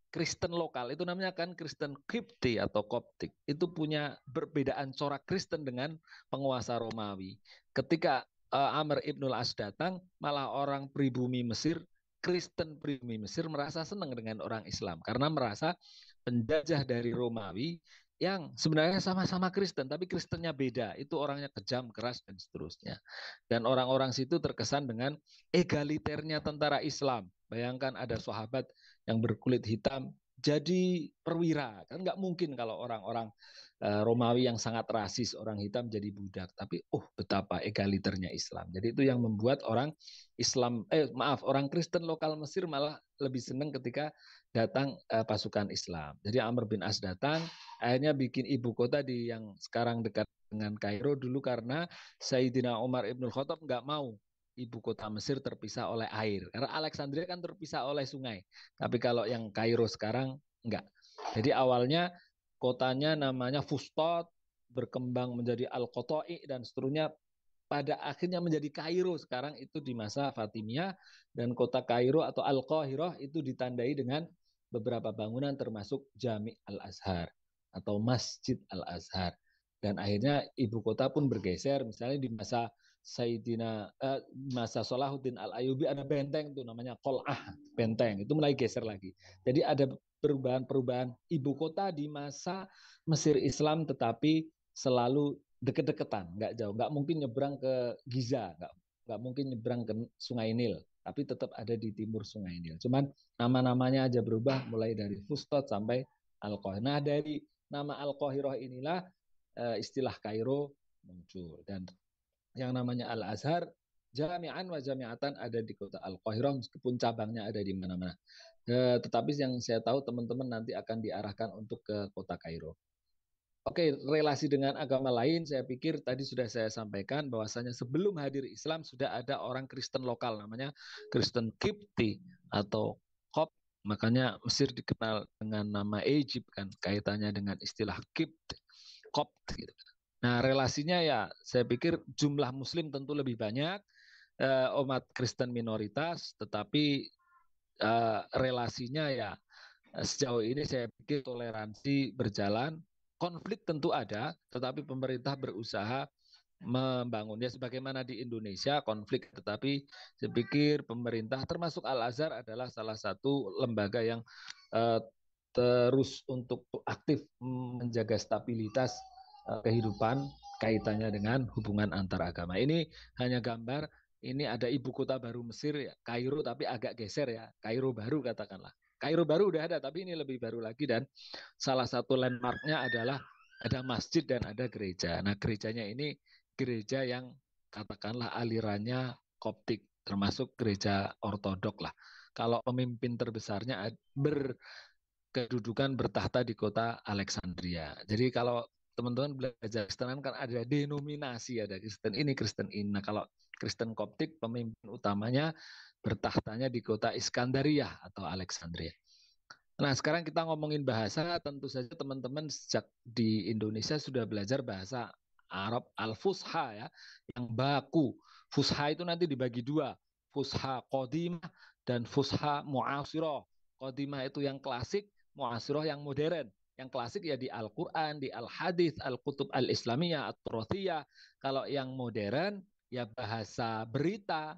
[SPEAKER 3] Kristen lokal itu namanya kan Kristen Kipti atau Koptik. Itu punya perbedaan corak Kristen dengan penguasa Romawi. Ketika Amr ibnul As datang, malah orang pribumi Mesir, Kristen pribumi Mesir merasa senang dengan orang Islam karena merasa penjajah dari Romawi yang sebenarnya sama-sama Kristen, tapi Kristennya beda. Itu orangnya kejam, keras, dan seterusnya. Dan orang-orang situ terkesan dengan egaliternya tentara Islam. Bayangkan ada sahabat yang berkulit hitam jadi perwira, kan nggak mungkin kalau orang-orang Romawi yang sangat rasis, orang hitam jadi budak. Tapi betapa egaliternya Islam. Jadi itu yang membuat orang orang Kristen lokal Mesir malah lebih senang ketika datang pasukan Islam. Jadi Amr bin As datang, akhirnya bikin ibu kota di yang sekarang dekat dengan Kairo. Dulu karena Sayyidina Umar ibnul Khattab nggak mau ibu kota Mesir terpisah oleh air. Karena Alexandria kan terpisah oleh sungai. Tapi kalau yang Kairo sekarang enggak. Jadi awalnya kotanya namanya Fustot, berkembang menjadi Al-Qotoi dan seterusnya, pada akhirnya menjadi Kairo sekarang itu di masa Fatimiyah. Dan kota Kairo atau Al-Qahirah itu ditandai dengan beberapa bangunan termasuk Jami' Al-Azhar atau Masjid Al-Azhar. Dan akhirnya ibu kota pun bergeser, misalnya di masa masa Salahuddin Al-Ayyubi ada benteng tuh namanya Qol'ah, benteng itu mulai geser lagi. Jadi ada perubahan-perubahan ibu kota di masa Mesir Islam, tetapi selalu deket-deketan, nggak jauh, nggak mungkin nyebrang ke Giza, nggak mungkin nyebrang ke Sungai Nil, tapi tetap ada di timur Sungai Nil. Cuman nama-namanya aja berubah, mulai dari Fustot sampai Al-Qahirah. Nah, dari nama Al-Qahirah inilah istilah Kairo muncul. Dan yang namanya Al-Azhar, jami'an wa jami'atan ada di kota Al-Qahirah, meskipun cabangnya ada di mana-mana. Tetapi yang saya tahu teman-teman nanti akan diarahkan untuk ke kota Kairo. Oke, relasi dengan agama lain, saya pikir tadi sudah saya sampaikan bahwasanya sebelum hadir Islam sudah ada orang Kristen lokal namanya Kristen Kipti atau Kop. Makanya Mesir dikenal dengan nama Egypt kan, kaitannya dengan istilah Kipt, Kop gitu. Nah, relasinya ya saya pikir jumlah Muslim tentu lebih banyak, umat Kristen minoritas, tetapi relasinya ya sejauh ini saya pikir toleransi berjalan. Konflik tentu ada, tetapi pemerintah berusaha membangun ya sebagaimana di Indonesia konflik, tetapi saya pikir pemerintah termasuk Al-Azhar adalah salah satu lembaga yang uh, terus untuk aktif menjaga stabilitas kehidupan kaitannya dengan hubungan antar agama. Ini hanya gambar, ini ada ibu kota baru Mesir ya, Kairo, tapi agak geser ya, Kairo baru katakanlah. Kairo baru udah ada, tapi ini lebih baru lagi, dan salah satu landmarknya adalah ada masjid dan ada gereja. Nah, gerejanya ini gereja yang katakanlah alirannya Koptik, termasuk gereja ortodok lah. Kalau pemimpin terbesarnya berkedudukan bertahta di kota Alexandria. Jadi kalau teman-teman belajar Kristen kan ada denominasi, ada Kristen ini, Kristen ini. Nah, kalau Kristen Koptik pemimpin utamanya bertahtanya di kota Iskandaria atau Alexandria. Nah, sekarang kita ngomongin bahasa, tentu saja teman-teman sejak di Indonesia sudah belajar bahasa Arab Al-Fusha ya, yang baku. Fusha itu nanti dibagi dua, Fusha Qadimah dan Fusha Mu'asirah. Qadimah itu yang klasik, Mu'asirah yang modern. Yang klasik ya di Al-Quran, di Al-Hadith, Al-Kutub Al-Islamiyah, At-Turathiyah. Kalau yang modern ya bahasa berita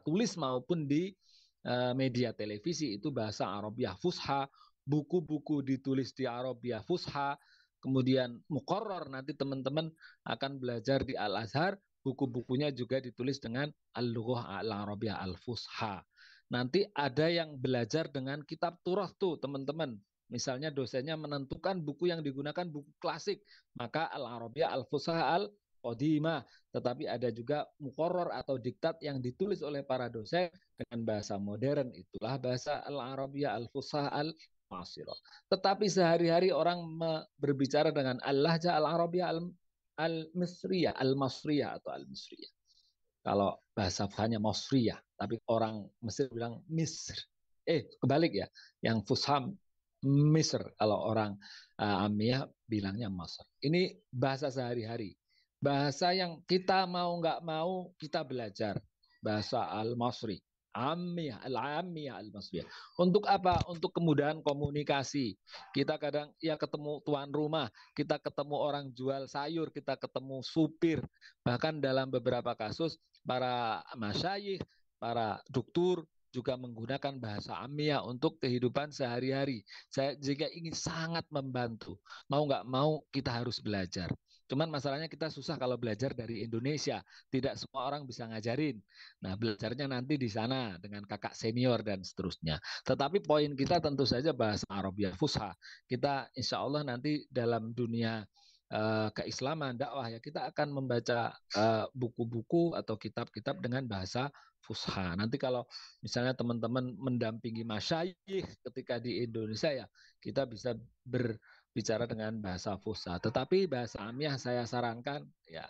[SPEAKER 3] tulis maupun di media televisi itu bahasa Arabiah Fusha, buku-buku ditulis di Arabiah Fusha, kemudian muqarrar nanti teman-teman akan belajar di Al-Azhar, buku-bukunya juga ditulis dengan Al-Lughah Al-Arabiah Al-Fusha. Nanti ada yang belajar dengan kitab Turath tuh teman-teman. Misalnya dosennya menentukan buku yang digunakan buku klasik, maka Al-Arabiah Al-Fusha Qadimah, tetapi ada juga muqarrar atau diktat yang ditulis oleh para dosen dengan bahasa modern, itulah bahasa Al-Arabiyah Al-Fusha Al-Masirah. Tetapi sehari-hari orang berbicara dengan Al-Lahja Al-Arabiyah Al-Misriyah, Al-Masriyah atau Al-Misriyah. Kalau bahasa Fushanya Masriyah, tapi orang Mesir bilang Misr. Kebalik ya, yang Fusha Misr, kalau orang Amiyah bilangnya Masr. Ini bahasa sehari-hari. Bahasa yang kita mau nggak mau kita belajar. Bahasa Al-Masri. Amiyah, Al-Amiyah, Al-Masriyah. Untuk apa? Untuk kemudahan komunikasi. Kita kadang ya ketemu tuan rumah, kita ketemu orang jual sayur, kita ketemu supir. Bahkan dalam beberapa kasus, para masyayikh, para doktur, juga menggunakan bahasa Amiyah untuk kehidupan sehari-hari. Saya jika ingin sangat membantu, mau nggak mau kita harus belajar. Cuman masalahnya kita susah kalau belajar dari Indonesia. Tidak semua orang bisa ngajarin. Nah, belajarnya nanti di sana dengan kakak senior dan seterusnya. Tetapi poin kita tentu saja bahasa Arabiah Fusha. Kita insya Allah nanti dalam dunia keislaman dakwah ya kita akan membaca buku-buku atau kitab-kitab dengan bahasa Fusha. Nanti kalau misalnya teman-teman mendampingi masyayikh ketika di Indonesia ya kita bisa berbicara dengan bahasa Fusha. Tetapi bahasa Amiyah saya sarankan ya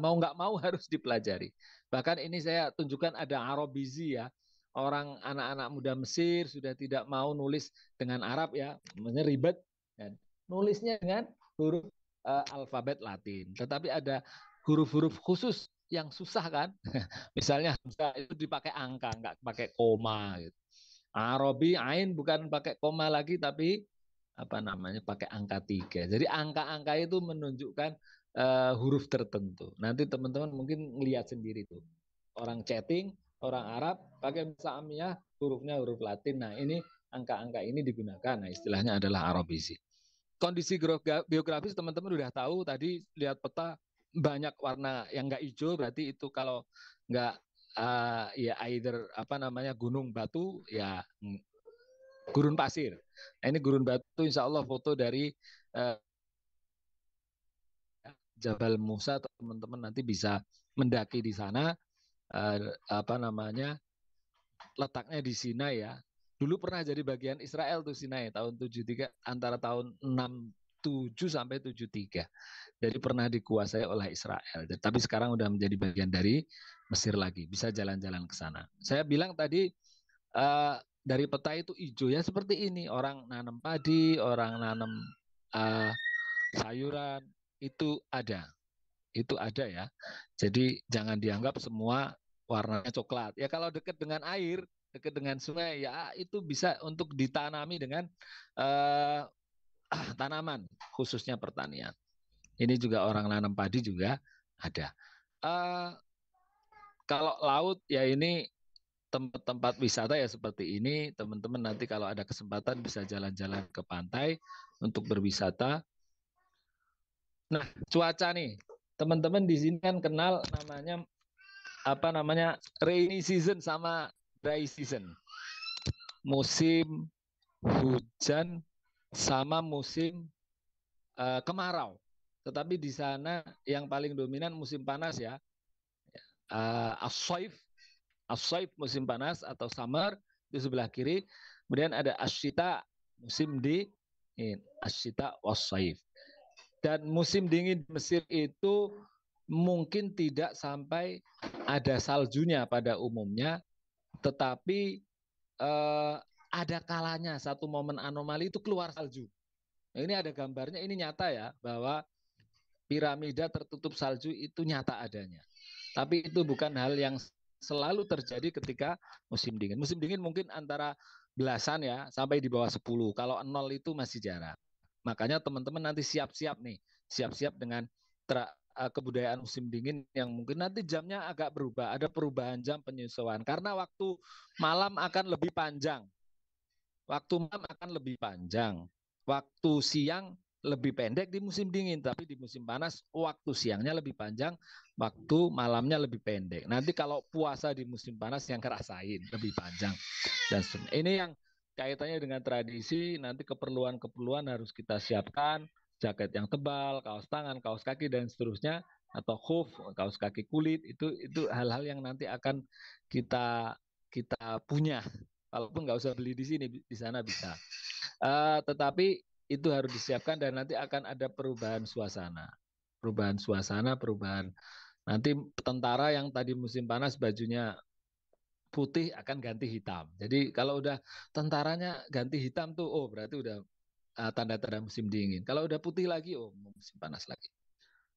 [SPEAKER 3] mau nggak mau harus dipelajari. Bahkan ini saya tunjukkan ada Arabizi ya. Orang anak-anak muda Mesir sudah tidak mau nulis dengan Arab ya, ribet dan nulisnya dengan huruf alfabet Latin. Tetapi ada huruf-huruf khusus yang susah kan. Misalnya itu dipakai angka, nggak pakai koma. Gitu. Arabi Ain bukan pakai koma lagi, tapi apa namanya pakai angka 3. Jadi angka-angka itu menunjukkan huruf tertentu. Nanti teman-teman mungkin ngelihat sendiri tuh. Orang chatting, orang Arab pakai bahasa Amiyah, hurufnya huruf Latin. Nah ini angka-angka ini digunakan. Nah istilahnya adalah Arabisi. Kondisi geografis teman-teman udah tahu tadi lihat peta banyak warna yang nggak hijau berarti itu kalau nggak ya either apa namanya gunung batu ya gurun pasir. Nah, ini gurun batu insya Allah foto dari uh, Jabal Musa teman-teman nanti bisa mendaki di sana apa namanya letaknya di Sinai ya. Dulu pernah jadi bagian Israel tuh Sinai tahun 73 antara tahun 67 sampai 73. Jadi pernah dikuasai oleh Israel. Tapi sekarang udah menjadi bagian dari Mesir lagi. Bisa jalan-jalan ke sana. Saya bilang tadi dari peta itu hijau ya seperti ini. Orang nanam padi, orang nanam uh, sayuran itu ada. Itu ada ya. Jadi jangan dianggap semua warnanya coklat. Ya kalau dekat dengan air, dekat dengan sungai, ya itu bisa untuk ditanami dengan tanaman, khususnya pertanian. Ini juga orang nanam padi juga ada. Uh, Kalau laut ya ini tempat-tempat wisata ya seperti ini. Teman-teman nanti kalau ada kesempatan bisa jalan-jalan ke pantai untuk berwisata. Nah, cuaca nih. Teman-teman di sini kan kenal namanya apa namanya rainy season sama dry season. Musim hujan sama musim kemarau. Tetapi di sana yang paling dominan musim panas ya. As-saif, musim panas atau summer di sebelah kiri. Kemudian ada asyita musim dingin. Asyita was-saif. Dan musim dingin di Mesir itu mungkin tidak sampai ada saljunya pada umumnya, tetapi ada kalanya satu momen anomali itu keluar salju. Nah, ini ada gambarnya, ini nyata ya bahwa piramida tertutup salju itu nyata adanya. Tapi itu bukan hal yang selalu terjadi ketika musim dingin. Musim dingin mungkin antara belasan ya sampai di bawah 10. Kalau 0 itu masih jarang. Makanya teman-teman nanti siap-siap nih, siap-siap dengan kebudayaan musim dingin yang mungkin nanti jamnya agak berubah, ada perubahan jam penyesuaian karena waktu malam akan lebih panjang. Waktu malam akan lebih panjang. Waktu siang lebih pendek di musim dingin, tapi di musim panas waktu siangnya lebih panjang, waktu malamnya lebih pendek. Nanti kalau puasa di musim panas yang ngerasain lebih panjang. Dan ini yang kaitannya dengan tradisi, nanti keperluan-keperluan harus kita siapkan, jaket yang tebal, kaos tangan, kaos kaki dan seterusnya atau khuf, kaos kaki kulit itu hal-hal yang nanti akan kita kita punya. Walaupun nggak usah beli di sini, di sana bisa. Tetapi itu harus disiapkan dan nanti akan ada perubahan suasana. Perubahan suasana, perubahan. Nanti tentara yang tadi musim panas bajunya putih akan ganti hitam. Jadi kalau udah tentaranya ganti hitam tuh, oh berarti udah tanda-tanda musim dingin. Kalau udah putih lagi, oh musim panas lagi.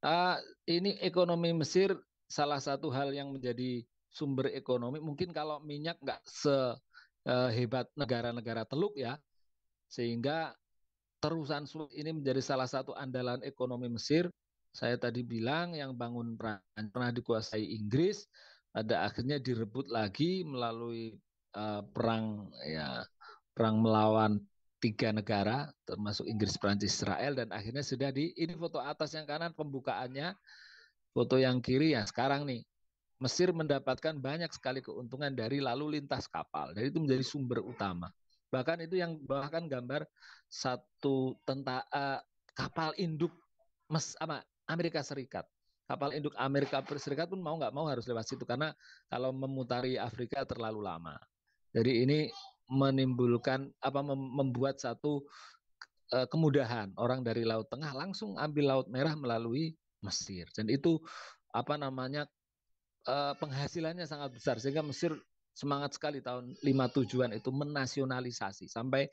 [SPEAKER 3] Uh, ini ekonomi Mesir salah satu hal yang menjadi sumber ekonomi. Mungkin kalau minyak nggak sehebat negara-negara Teluk ya, sehingga terusan Suez ini menjadi salah satu andalan ekonomi Mesir. Saya tadi bilang yang bangun pernah dikuasai Inggris, pada akhirnya direbut lagi melalui perang ya perang melawan tiga negara termasuk Inggris, Prancis, Israel dan akhirnya sudah di ini foto atas yang kanan pembukaannya, foto yang kiri ya sekarang nih Mesir mendapatkan banyak sekali keuntungan dari lalu lintas kapal. Jadi itu menjadi sumber utama. Bahkan itu yang bahkan gambar satu kapal induk Amerika Serikat. Kapal induk Amerika Serikat pun mau nggak mau harus lewat situ karena kalau memutari Afrika terlalu lama. Jadi ini menimbulkan membuat satu kemudahan orang dari Laut Tengah langsung ambil Laut Merah melalui Mesir. Dan itu apa namanya penghasilannya sangat besar sehingga Mesir semangat sekali tahun 57-an itu menasionalisasi sampai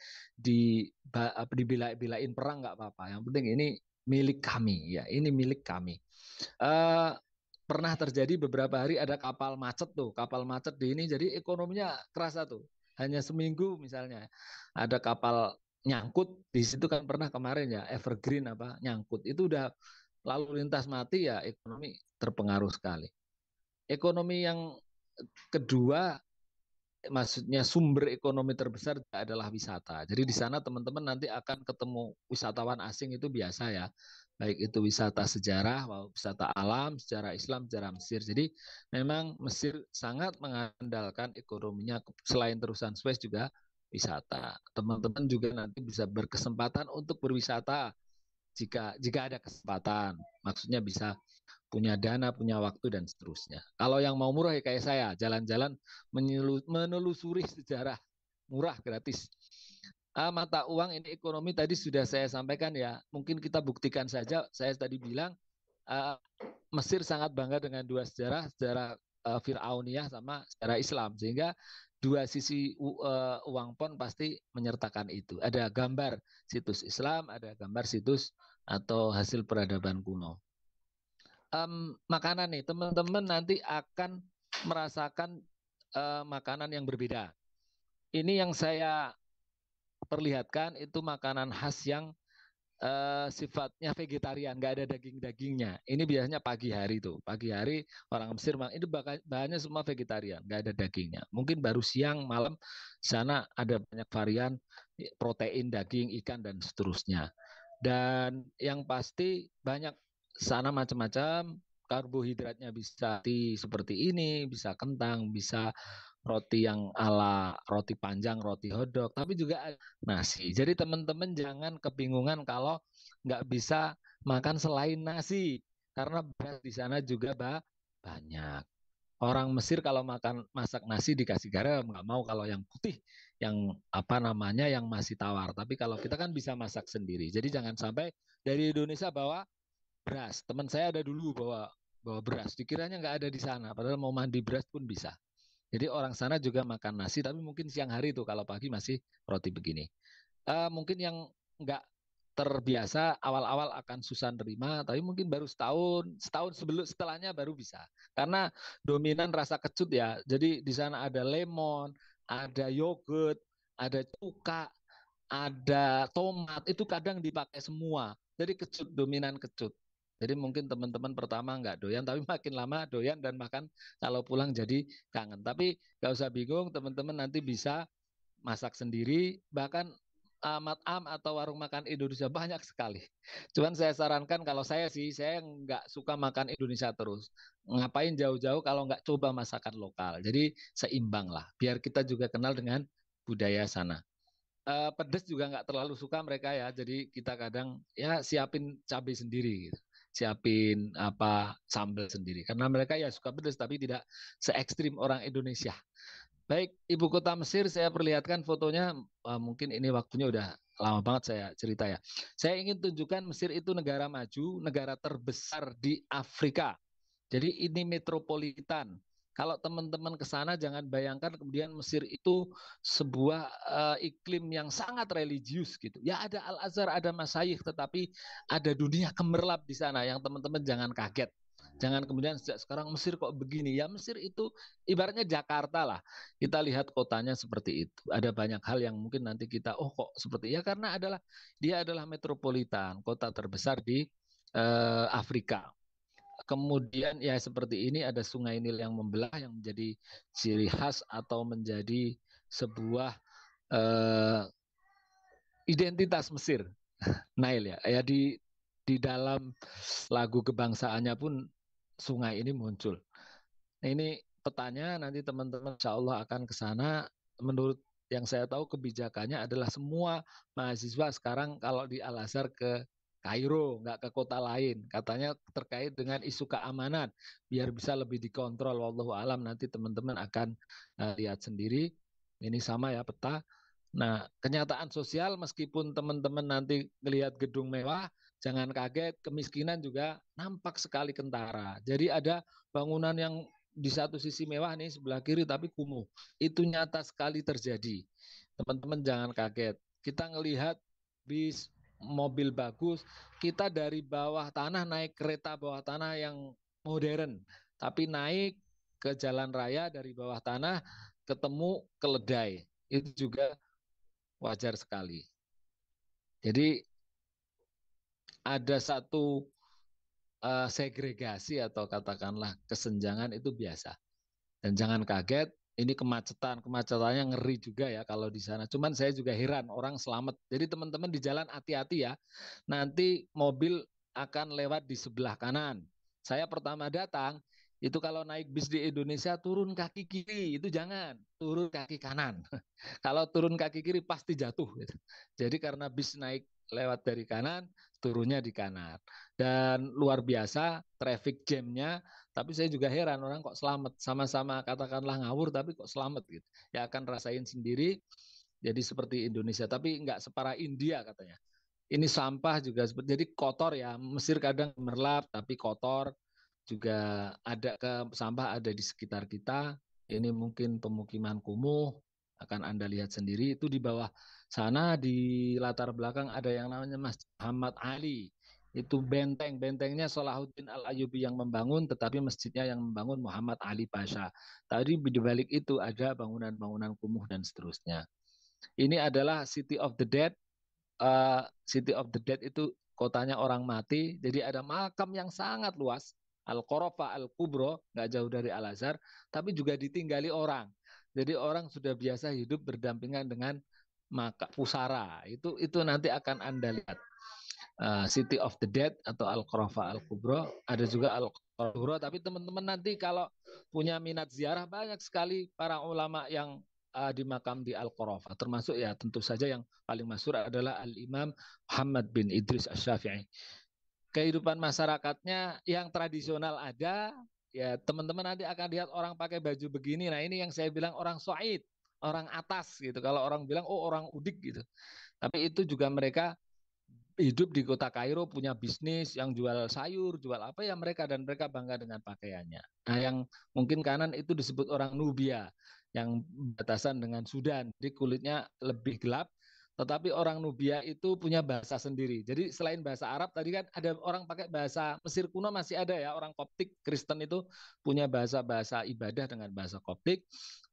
[SPEAKER 3] dibela-belain perang nggak apa-apa. Yang penting ini milik kami ya, ini milik kami. Uh, Pernah terjadi beberapa hari ada kapal macet di ini jadi ekonominya kerasa tuh. Hanya seminggu misalnya ada kapal nyangkut di situ kan pernah kemarin ya Evergreen nyangkut itu udah lalu lintas mati ya ekonomi terpengaruh sekali. Ekonomi yang kedua, maksudnya sumber ekonomi terbesar adalah wisata. Jadi di sana teman-teman nanti akan ketemu wisatawan asing itu biasa ya. Baik itu wisata sejarah, wisata alam, sejarah Islam, sejarah Mesir. Jadi memang Mesir sangat mengandalkan ekonominya selain terusan Suez juga wisata. Teman-teman juga nanti bisa berkesempatan untuk berwisata jika ada kesempatan. Maksudnya bisa punya dana, punya waktu dan seterusnya. Kalau yang mau murah ya kayak saya, jalan-jalan menelusuri sejarah murah gratis. Mata uang ini ekonomi tadi sudah saya sampaikan ya. Mungkin kita buktikan saja. Saya tadi bilang Mesir sangat bangga dengan dua sejarah, sejarah Fir'auniyah sama sejarah Islam. Sehingga dua sisi uang pon pasti menyertakan itu. Ada gambar situs Islam, ada gambar situs atau hasil peradaban kuno. Makanan nih, teman-teman nanti akan merasakan makanan yang berbeda. Ini yang saya perlihatkan itu makanan khas yang sifatnya vegetarian, nggak ada daging-dagingnya. Ini biasanya pagi hari tuh. Pagi hari orang Mesir itu bahannya semua vegetarian, nggak ada dagingnya. Mungkin baru siang, malam sana ada banyak varian protein, daging, ikan dan seterusnya. Dan yang pasti banyak sana macam-macam karbohidratnya bisa seperti ini, bisa kentang, bisa roti yang ala roti panjang, roti hotdog, tapi juga nasi. Jadi teman-teman jangan kebingungan kalau nggak bisa makan selain nasi, karena beras di sana juga banyak. Orang Mesir kalau makan masak nasi dikasih garam nggak mau, kalau yang putih, yang apa namanya, yang masih tawar. Tapi kalau kita kan bisa masak sendiri. Jadi jangan sampai dari Indonesia bawa beras. Teman saya ada dulu bawa bawa beras, dikiranya nggak ada di sana, padahal mau mandi beras pun bisa. Jadi orang sana juga makan nasi, tapi mungkin siang hari itu, kalau pagi masih roti begini. Mungkin yang nggak terbiasa awal-awal akan susah nerima, tapi mungkin baru setahun, setahun sebelum setelahnya baru bisa. Karena dominan rasa kecut ya. Jadi di sana ada lemon, ada yogurt, ada cuka, ada tomat, itu kadang dipakai semua. Jadi kecut, dominan kecut. Jadi mungkin teman-teman pertama nggak doyan, tapi makin lama doyan dan makan kalau pulang jadi kangen. Tapi nggak usah bingung, teman-teman nanti bisa masak sendiri, bahkan Am atau warung makan Indonesia banyak sekali. Cuman saya sarankan, kalau saya sih, saya nggak suka makan Indonesia terus. Ngapain jauh-jauh kalau nggak coba masakan lokal. Jadi seimbang lah, biar kita juga kenal dengan budaya sana. Pedas juga nggak terlalu suka mereka ya, jadi kita kadang ya siapin cabai sendiri gitu. Siapin apa sambal sendiri, karena mereka ya suka pedas tapi tidak se ekstrim orang Indonesia. Baik, ibu kota Mesir saya perlihatkan fotonya. Mungkin ini waktunya udah lama banget saya cerita ya. Saya ingin tunjukkan Mesir itu negara maju, negara terbesar di Afrika. Jadi ini metropolitan. Kalau teman-teman ke sana jangan bayangkan kemudian Mesir itu sebuah iklim yang sangat religius gitu. Ya ada Al-Azhar, ada Masyayikh, tetapi ada dunia gemerlap di sana yang teman-teman jangan kaget. Jangan kemudian sejak sekarang Mesir kok begini. Ya Mesir itu ibaratnya Jakarta lah. Kita lihat kotanya seperti itu. Ada banyak hal yang mungkin nanti kita, oh kok seperti ya, karena dia adalah metropolitan, kota terbesar di Afrika. Kemudian ya seperti ini, ada Sungai Nil yang membelah, yang menjadi ciri khas atau menjadi sebuah eh, identitas Mesir. Nile ya. Ya di dalam lagu kebangsaannya pun sungai ini muncul. Nah, ini petanya, nanti teman-teman insya Allah akan ke sana. Menurut yang saya tahu kebijakannya adalah semua mahasiswa sekarang kalau di Al-Azhar ke Kairo, nggak ke kota lain. Katanya terkait dengan isu keamanan, biar bisa lebih dikontrol. Wallahu alam, nanti teman-teman akan lihat sendiri. Ini sama ya peta. Nah, kenyataan sosial, meskipun teman-teman nanti melihat gedung mewah, jangan kaget, kemiskinan juga nampak sekali kentara. Jadi ada bangunan yang di satu sisi mewah nih sebelah kiri tapi kumuh. Itu nyata sekali terjadi. Teman-teman jangan kaget. Kita ngelihat bis, mobil bagus, kita dari bawah tanah naik kereta bawah tanah yang modern, tapi naik ke jalan raya dari bawah tanah ketemu keledai. Itu juga wajar sekali. Jadi ada satu segregasi atau katakanlah kesenjangan, itu biasa. Dan jangan kaget, ini kemacetan, kemacetannya ngeri juga ya kalau di sana. Cuman saya juga heran orang selamat. Jadi teman-teman di jalan hati-hati ya. Nanti mobil akan lewat di sebelah kanan. Saya pertama datang, itu kalau naik bis di Indonesia turun kaki kiri, itu jangan, turun kaki kanan. Kalau turun kaki kiri pasti jatuh gitu. Jadi karena bis naik lewat dari kanan, turunnya di kanan. Dan luar biasa traffic jamnya, tapi saya juga heran orang kok selamat. Sama-sama katakanlah ngawur, tapi kok selamat gitu. Ya akan rasain sendiri, jadi seperti Indonesia, tapi nggak separah India katanya. Ini sampah juga seperti, jadi kotor ya. Mesir kadang merlap, tapi kotor juga ada, ke sampah ada di sekitar kita. Ini mungkin pemukiman kumuh, akan Anda lihat sendiri. Itu di bawah sana di latar belakang ada yang namanya Masjid Muhammad Ali. Itu benteng, bentengnya Salahuddin Al-Ayyubi yang membangun, tetapi masjidnya yang membangun Muhammad Ali Pasha. Tadi di balik itu ada bangunan-bangunan kumuh dan seterusnya. Ini adalah City of the Dead, City of the Dead itu kotanya orang mati. Jadi ada makam yang sangat luas. Al-Qorofa Al-Kubro, nggak jauh dari Al-Azhar, tapi juga ditinggali orang. Jadi orang sudah biasa hidup berdampingan dengan maka pusara. Itu nanti akan Anda lihat. City of the Dead atau Al-Qorofa Al-Kubro. Ada juga Al-Kubro, tapi teman-teman nanti kalau punya minat ziarah, banyak sekali para ulama yang di makam di Al-Qorofa. Termasuk ya tentu saja yang paling masyhur adalah Al-Imam Muhammad bin Idris Asy-Syafi'i. Kehidupan masyarakatnya yang tradisional ada, ya teman-teman nanti akan lihat orang pakai baju begini. Nah ini yang saya bilang orang Suaid, orang atas gitu. Kalau orang bilang oh orang udik gitu. Tapi itu juga mereka hidup di kota Kairo, punya bisnis yang jual sayur, jual apa ya mereka, dan mereka bangga dengan pakaiannya. Nah yang mungkin kanan itu disebut orang Nubia, yang batasan dengan Sudan. Jadi kulitnya lebih gelap. Tetapi orang Nubia itu punya bahasa sendiri. Jadi selain bahasa Arab, tadi kan ada orang pakai bahasa Mesir kuno, masih ada ya, orang Koptik, Kristen itu punya bahasa-bahasa ibadah dengan bahasa Koptik.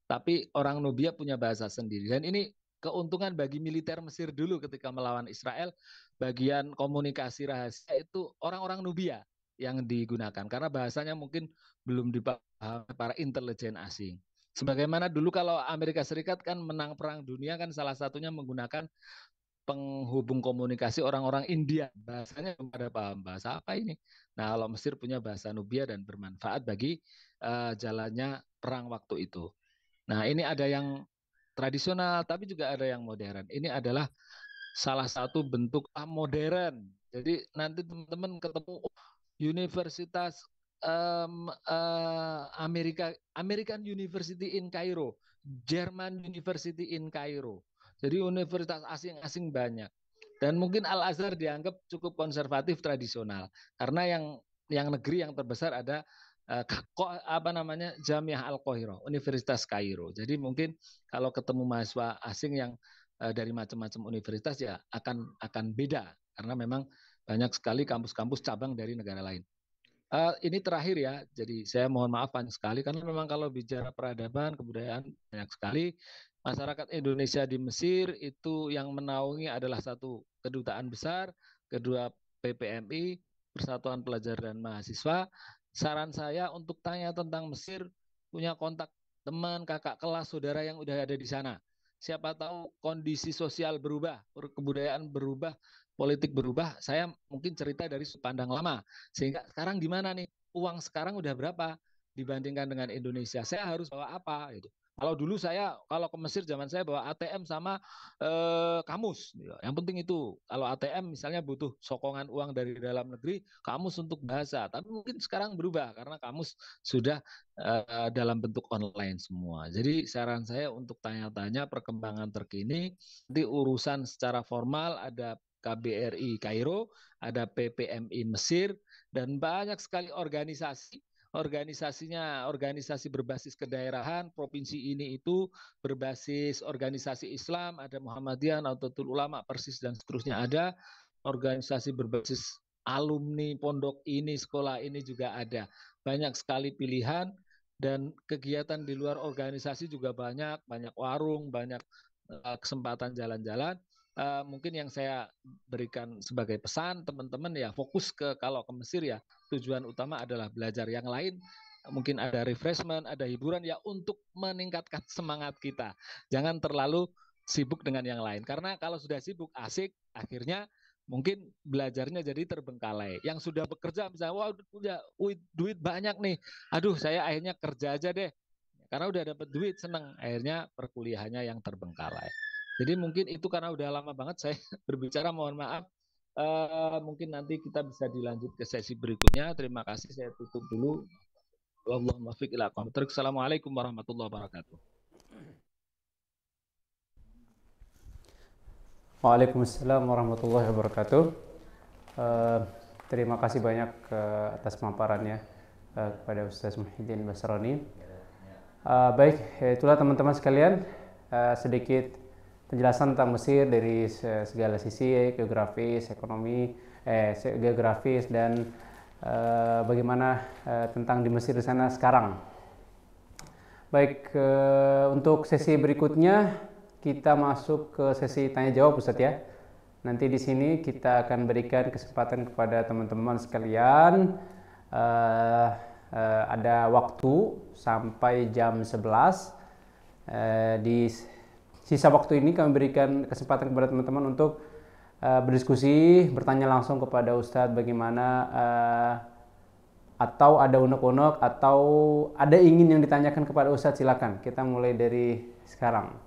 [SPEAKER 3] Tapi orang Nubia punya bahasa sendiri. Dan ini keuntungan bagi militer Mesir dulu ketika melawan Israel, bagian komunikasi rahasia itu orang-orang Nubia yang digunakan. Karena bahasanya mungkin belum dipahami para intelijen asing. Sebagaimana dulu kalau Amerika Serikat kan menang perang dunia kan salah satunya menggunakan penghubung komunikasi orang-orang India. Bahasanya belum pada paham bahasa apa ini. Nah kalau Mesir punya bahasa Nubia dan bermanfaat bagi jalannya perang waktu itu. Nah ini ada yang tradisional tapi juga ada yang modern. Ini adalah salah satu bentuk modern. Jadi nanti teman-teman ketemu Universitas American University in Cairo, German University in Cairo. Jadi universitas asing-asing banyak. Dan mungkin Al-Azhar dianggap cukup konservatif tradisional karena yang negeri yang terbesar ada Jamiah Al-Qahirah, Universitas Kairo. Jadi mungkin kalau ketemu mahasiswa asing yang dari macam-macam universitas ya akan beda karena memang banyak sekali kampus-kampus cabang dari negara lain. Ini terakhir ya, jadi saya mohon maaf banyak sekali karena memang kalau bicara peradaban, kebudayaan banyak sekali. Masyarakat Indonesia di Mesir itu yang menaungi adalah satu kedutaan besar, kedua PPMI, Persatuan Pelajar dan Mahasiswa. Saran saya untuk tanya tentang Mesir, punya kontak teman, kakak kelas, saudara yang udah ada di sana. Siapa tahu kondisi sosial berubah, kebudayaan berubah, politik berubah. Saya mungkin cerita dari sudut pandang lama. Sehingga sekarang gimana nih? Uang sekarang udah berapa dibandingkan dengan Indonesia? Saya harus bawa apa gitu. Kalau dulu saya kalau ke Mesir zaman saya bawa ATM sama kamus. Yang penting itu. Kalau ATM misalnya butuh sokongan uang dari dalam negeri, kamus untuk bahasa. Tapi mungkin sekarang berubah karena kamus sudah dalam bentuk online semua. Jadi saran saya untuk tanya-tanya perkembangan terkini. Nanti urusan secara formal ada KBRI Kairo, ada PPMI Mesir, dan banyak sekali organisasi. Organisasinya organisasi berbasis kedaerahan, provinsi ini itu berbasis organisasi Islam, ada Muhammadiyah, Nahdlatul Ulama, Persis, dan seterusnya ada. Organisasi berbasis alumni pondok ini, sekolah ini juga ada. Banyak sekali pilihan dan kegiatan di luar organisasi juga banyak warung, banyak kesempatan jalan-jalan. Mungkin yang saya berikan sebagai pesan teman-teman ya fokus ke kalau ke Mesir ya tujuan utama adalah belajar, yang lain mungkin ada refreshment, ada hiburan ya untuk meningkatkan semangat kita. Jangan terlalu sibuk dengan yang lain karena kalau sudah sibuk asik akhirnya mungkin belajarnya jadi terbengkalai. Yang sudah bekerja misalnya wah udah duit banyak nih, aduh saya akhirnya kerja aja deh karena udah dapat duit seneng, akhirnya perkuliahannya yang terbengkalai. Jadi mungkin itu karena udah lama banget saya berbicara, mohon maaf. Mungkin nanti kita bisa dilanjut ke sesi berikutnya. Terima kasih, saya tutup dulu. Allahumma fiq ila aqwamit thoriq. Assalamualaikum warahmatullahi wabarakatuh.
[SPEAKER 1] Waalaikumsalam warahmatullahi wabarakatuh. Terima kasih banyak atas pemaparannya kepada Ustaz Muhyiddin Basroni. Baik, itulah teman-teman sekalian sedikit penjelasan tentang Mesir dari segala sisi geografis, ekonomi, geografis dan bagaimana tentang di Mesir di sana sekarang. Baik, untuk sesi berikutnya kita masuk ke sesi tanya jawab Ustaz ya. Nanti di sini kita akan berikan kesempatan kepada teman-teman sekalian, uh, ada waktu sampai jam 11. Di sisa waktu ini kami berikan kesempatan kepada teman-teman untuk berdiskusi, bertanya langsung kepada Ustadz bagaimana, atau ada unek-unek atau ada ingin yang ditanyakan kepada Ustadz, silakan. Kita mulai dari sekarang.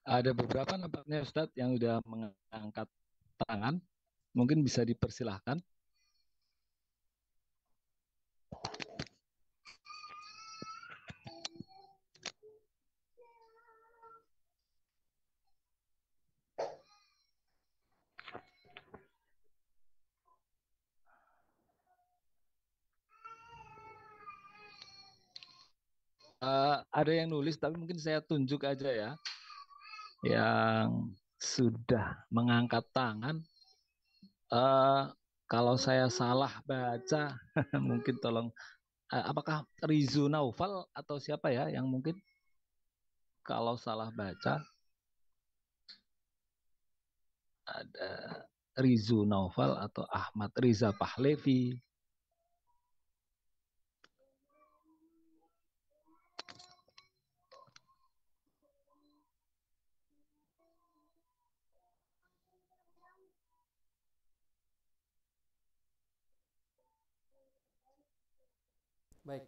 [SPEAKER 3] Ada beberapa nampaknya Ustadz yang sudah mengangkat tangan. Mungkin bisa dipersilahkan. Ada yang nulis, tapi mungkin saya tunjuk aja ya. Yang sudah mengangkat tangan. Kalau saya salah baca, mungkin tolong. Apakah Rizu Naufal atau siapa ya yang mungkin kalau salah baca? Ada Rizu Naufal atau Ahmad Riza Pahlevi.
[SPEAKER 1] Baik.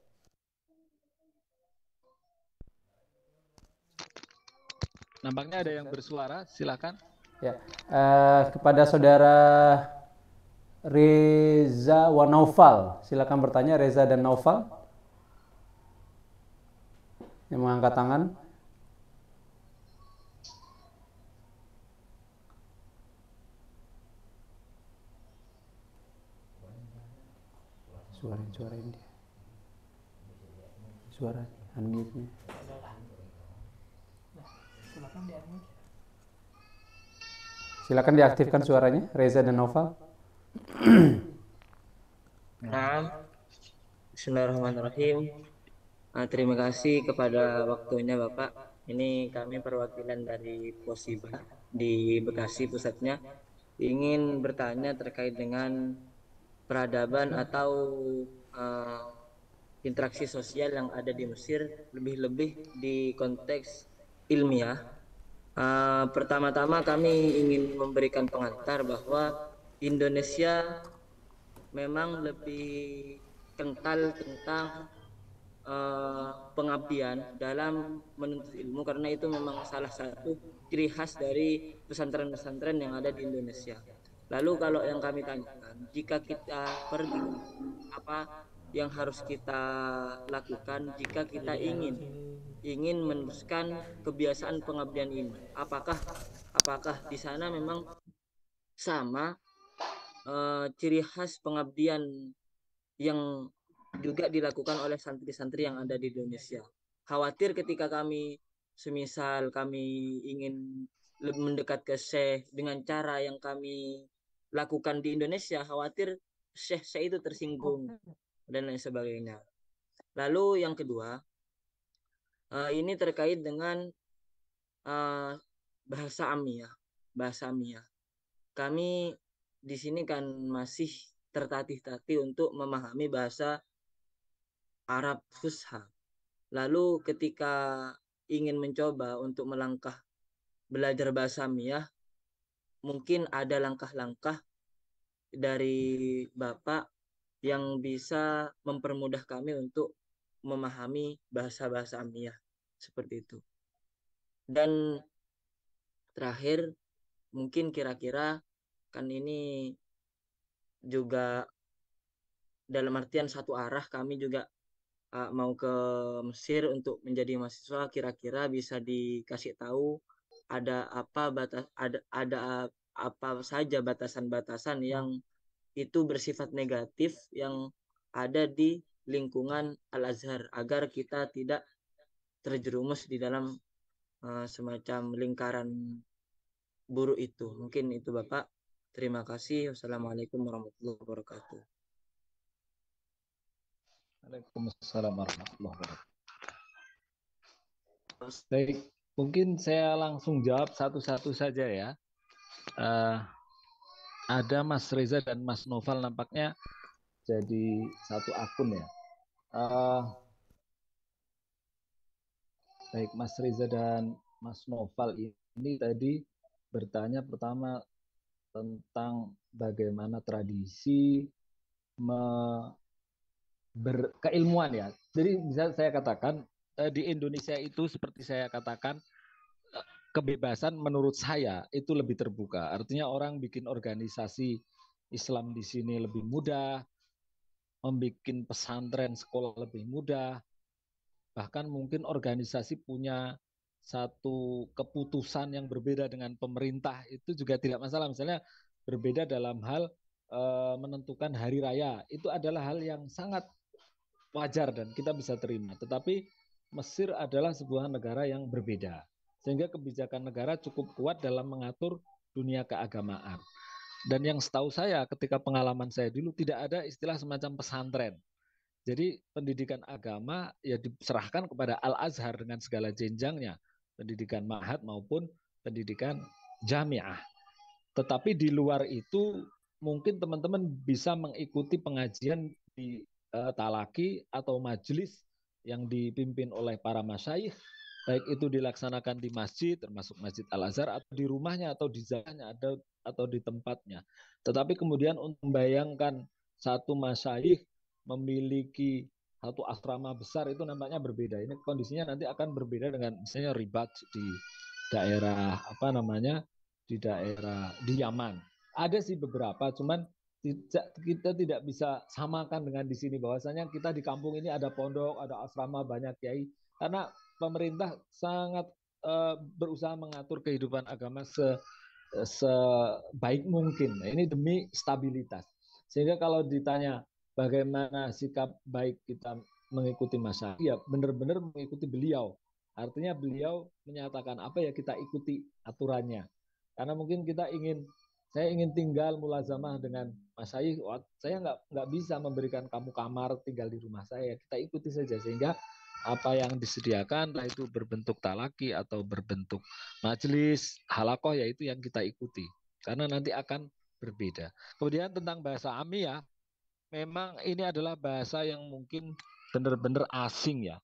[SPEAKER 3] Nampaknya ada yang bersuara, silakan.
[SPEAKER 1] Ya, kepada saudara Reza wa Naufal, silakan bertanya. Reza dan Naufal yang mengangkat tangan. Suara ini dia. Suara unmute-nya. Silakan diaktifkan suaranya, Reza dan Naufal.
[SPEAKER 2] Bismillahirrahmanirrahim. Terima kasih kepada waktunya Bapak. Ini kami perwakilan dari Posiba di Bekasi pusatnya. Ingin bertanya terkait dengan peradaban atau interaksi sosial yang ada di Mesir, lebih-lebih di konteks ilmiah. Pertama-tama kami ingin memberikan pengantar bahwa Indonesia memang lebih kental tentang pengabdian dalam menuntut ilmu, karena itu memang salah satu ciri khas dari pesantren-pesantren yang ada di Indonesia. Lalu kalau yang kami tanyakan, jika kita pergi, apa yang harus kita lakukan jika kita ingin meneruskan kebiasaan pengabdian ini? Apakah di sana memang sama ciri khas pengabdian yang juga dilakukan oleh santri-santri yang ada di Indonesia? Khawatir ketika kami semisal kami ingin mendekat ke Syekh dengan cara yang kami lakukan di Indonesia, khawatir Syekh itu tersinggung dan lain sebagainya. Lalu yang kedua, ini terkait dengan bahasa Amiyah. Kami di sini kan masih tertatih-tatih untuk memahami bahasa Arab Fusha. Lalu ketika ingin mencoba untuk melangkah belajar bahasa Amiyah, mungkin ada langkah-langkah dari Bapak yang bisa mempermudah kami untuk memahami bahasa-bahasa Amiyah seperti itu. Dan terakhir, mungkin kira-kira kan ini juga dalam artian satu arah, kami juga mau ke Mesir untuk menjadi mahasiswa. Kira-kira bisa dikasih tahu ada apa batas, ada apa saja batasan-batasan yang itu bersifat negatif yang ada di lingkungan Al-Azhar agar kita tidak terjerumus di dalam semacam lingkaran buruk itu. Mungkin itu Bapak. Terima kasih. Wassalamualaikum warahmatullahi wabarakatuh.
[SPEAKER 3] Waalaikumsalam warahmatullahi wabarakatuh. Baik, mungkin saya langsung jawab satu-satu saja ya. Ada Mas Reza dan Mas Noval nampaknya jadi satu akun ya. Baik, Mas Reza dan Mas Noval ini tadi bertanya pertama tentang bagaimana tradisi berkeilmuan ya. Jadi bisa saya katakan di Indonesia itu seperti saya katakan kebebasan menurut saya itu lebih terbuka. Artinya orang bikin organisasi Islam di sini lebih mudah, membuat pesantren sekolah lebih mudah, bahkan mungkin organisasi punya satu keputusan yang berbeda dengan pemerintah itu juga tidak masalah. Misalnya berbeda dalam hal menentukan hari raya, itu adalah hal yang sangat wajar dan kita bisa terima. Tetapi Mesir adalah sebuah negara yang berbeda, sehingga kebijakan negara cukup kuat dalam mengatur dunia keagamaan. Dan yang setahu saya ketika pengalaman saya dulu tidak ada istilah semacam pesantren. Jadi pendidikan agama ya diserahkan kepada Al-Azhar dengan segala jenjangnya, pendidikan ma'had maupun pendidikan jamiah. Tetapi di luar itu mungkin teman-teman bisa mengikuti pengajian di talaki atau majelis yang dipimpin oleh para masyayikh, baik itu dilaksanakan di masjid termasuk Masjid Al-Azhar atau di rumahnya atau di zamannya atau di tempatnya. Tetapi kemudian untuk membayangkan satu masyayikh memiliki satu asrama besar itu nampaknya berbeda. Ini kondisinya nanti akan berbeda dengan misalnya ribat di daerah apa namanya di daerah di Yaman. Ada sih beberapa, cuman kita tidak bisa samakan dengan di sini bahwasanya kita di kampung ini ada pondok, ada asrama, banyak kiai karena pemerintah sangat berusaha mengatur kehidupan agama sebaik mungkin. Nah, ini demi stabilitas. Sehingga kalau ditanya bagaimana sikap baik kita mengikuti masyarakat, ya benar-benar mengikuti beliau. Artinya beliau menyatakan apa ya kita ikuti aturannya. Karena mungkin saya ingin tinggal mulazamah dengan Mas Syahih, saya nggak bisa memberikan kamu kamar tinggal di rumah saya. Kita ikuti saja sehingga apa yang disediakan, entah itu berbentuk talaki atau berbentuk majelis, halakoh, yaitu yang kita ikuti. Karena nanti akan berbeda. Kemudian tentang bahasa Amiyah, memang ini adalah bahasa yang mungkin benar-benar asing ya.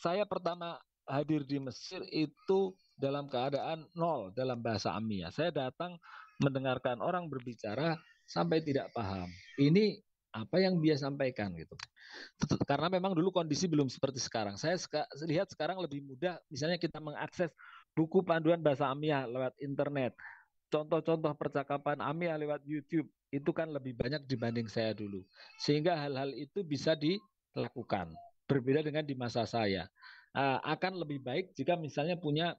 [SPEAKER 3] Saya pertama hadir di Mesir itu dalam keadaan nol dalam bahasa Amiyah. Saya datang mendengarkan orang berbicara sampai tidak paham. Ini apa yang dia sampaikan gitu. Karena memang dulu kondisi belum seperti sekarang. Saya lihat sekarang lebih mudah, misalnya kita mengakses buku panduan bahasa Amiyah lewat internet. Contoh-contoh percakapan Amiyah lewat YouTube itu kan lebih banyak dibanding saya dulu. Sehingga hal-hal itu bisa dilakukan. Berbeda dengan di masa saya. Akan lebih baik jika misalnya punya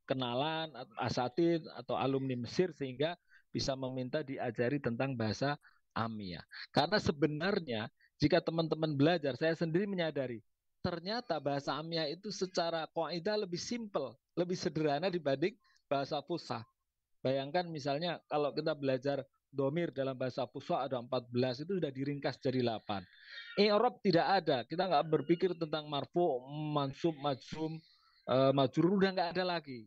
[SPEAKER 3] kenalan asatid atau alumni Mesir sehingga bisa meminta diajari tentang bahasa Amiyah. Karena sebenarnya jika teman-teman belajar, saya sendiri menyadari ternyata bahasa Amiyah itu secara kaidah lebih simpel, lebih sederhana dibanding bahasa Fusha. Bayangkan misalnya kalau kita belajar domir dalam bahasa Fusha ada 14, itu sudah diringkas jadi 8. I'rab tidak ada, kita nggak berpikir tentang marfu, mansub, majzum, majrur, udah nggak ada lagi.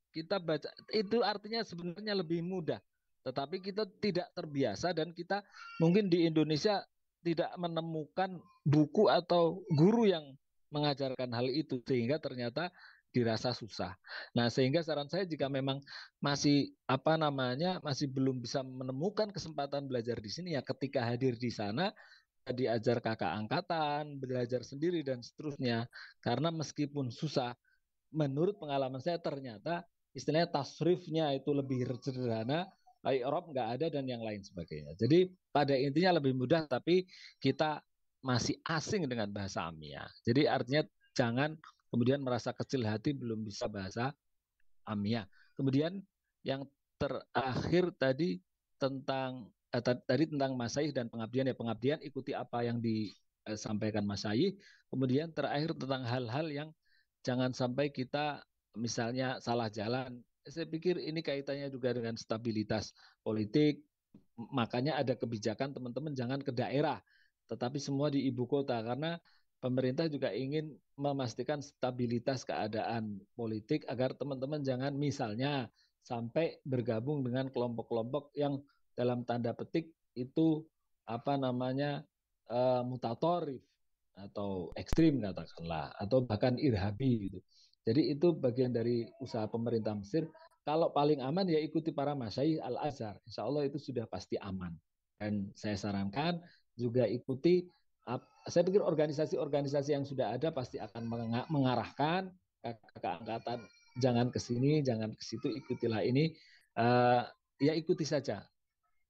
[SPEAKER 3] Kita baca, itu artinya sebenarnya lebih mudah. Tetapi kita tidak terbiasa dan kita mungkin di Indonesia tidak menemukan buku atau guru yang mengajarkan hal itu sehingga ternyata dirasa susah. Nah, sehingga saran saya jika memang masih apa namanya masih belum bisa menemukan kesempatan belajar di sini ya ketika hadir di sana diajar kakak angkatan, belajar sendiri dan seterusnya. Karena meskipun susah, menurut pengalaman saya ternyata istilahnya tasrifnya itu lebih sederhana, Eropa nggak ada dan yang lain sebagainya. Jadi pada intinya lebih mudah, tapi kita masih asing dengan bahasa Amiyah. Jadi artinya jangan kemudian merasa kecil hati belum bisa bahasa Amiyah. Kemudian yang terakhir tadi tentang tadi tentang Masaih dan pengabdian ya, pengabdian ikuti apa yang disampaikan Masaih. Kemudian terakhir tentang hal-hal yang jangan sampai kita misalnya salah jalan. Saya pikir ini kaitannya juga dengan stabilitas politik. Makanya ada kebijakan teman-teman jangan ke daerah, tetapi semua di ibu kota, karena pemerintah juga ingin memastikan stabilitas keadaan politik agar teman-teman jangan misalnya sampai bergabung dengan kelompok-kelompok yang dalam tanda petik itu apa namanya mutatorif atau ekstrim katakanlah, atau bahkan irhabi gitu. Jadi itu bagian dari usaha pemerintah Mesir. Kalau paling aman ya ikuti para masyaikh Al-Azhar. Insya Allah itu sudah pasti aman. Dan saya sarankan juga ikuti, saya pikir organisasi-organisasi yang sudah ada pasti akan mengarahkan kakak angkatan, jangan ke sini, jangan ke situ, ikutilah ini. Ya ikuti saja.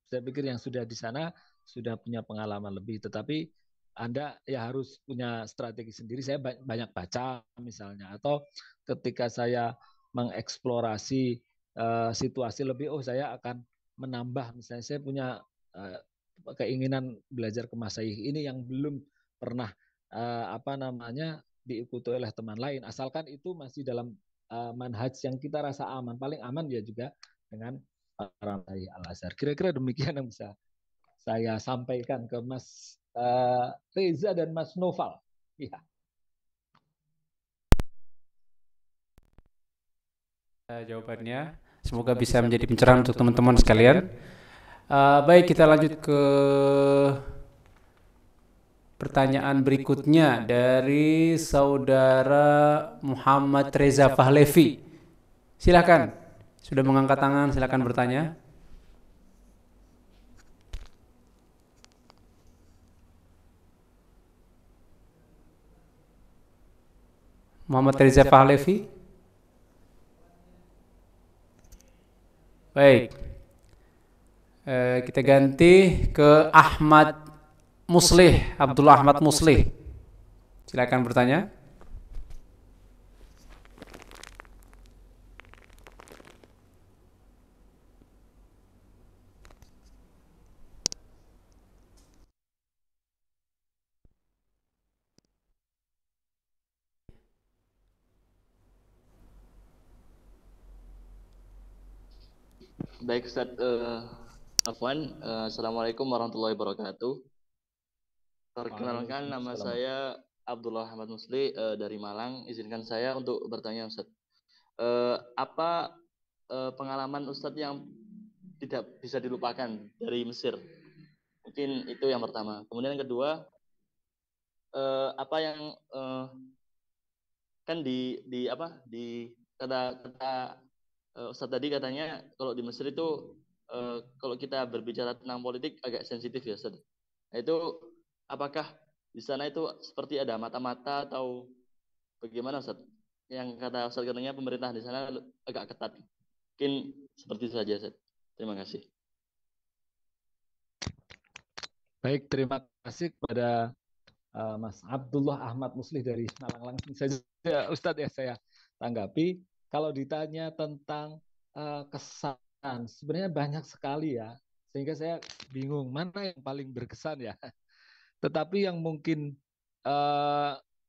[SPEAKER 3] Saya pikir yang sudah di sana sudah punya pengalaman lebih, tetapi Anda ya harus punya strategi sendiri. Saya banyak baca misalnya, atau ketika saya mengeksplorasi situasi lebih, saya akan menambah, misalnya saya punya keinginan belajar ke Masaih ini yang belum pernah apa namanya diikuti oleh teman lain, asalkan itu masih dalam manhaj yang kita rasa aman. Paling aman ya juga dengan para Al-Azhar. Kira-kira demikian yang bisa saya sampaikan ke Mas Reza dan Mas Noval. Ya.
[SPEAKER 1] Jawabannya semoga bisa menjadi pencerahan untuk teman-teman sekalian. Baik, kita lanjut ke pertanyaan berikutnya dari saudara Muhammad Reza Fahlevi. Silakan, sudah mengangkat tangan, silakan bertanya. Muhammad Reza Fahlevi. Baik, kita ganti ke Ahmad Muslih, Abdullah Ahmad Muslih. Silakan bertanya.
[SPEAKER 4] Baik Ustaz, Afwan, Assalamualaikum warahmatullahi wabarakatuh. Perkenalkan, nama saya Abdullah Ahmad Musli dari Malang. Izinkan saya untuk bertanya Ustaz. Apa pengalaman Ustaz yang tidak bisa dilupakan dari Mesir? Mungkin itu yang pertama. Kemudian yang kedua, apa yang kan di kata Ustadz tadi katanya kalau di Mesir itu kalau kita berbicara tentang politik agak sensitif ya Ustadz. Nah, itu apakah di sana itu seperti ada mata-mata atau bagaimana Ustadz? Yang kata Ustadz katanya pemerintah di sana agak ketat. Mungkin seperti itu saja Ustadz. Terima kasih.
[SPEAKER 3] Baik, terima kasih kepada Mas Abdullah Ahmad Muslih dari Malang. Langsung saja Ustadz ya saya tanggapi. Kalau ditanya tentang kesan, sebenarnya banyak sekali ya, sehingga saya bingung mana yang paling berkesan ya. Tetapi yang mungkin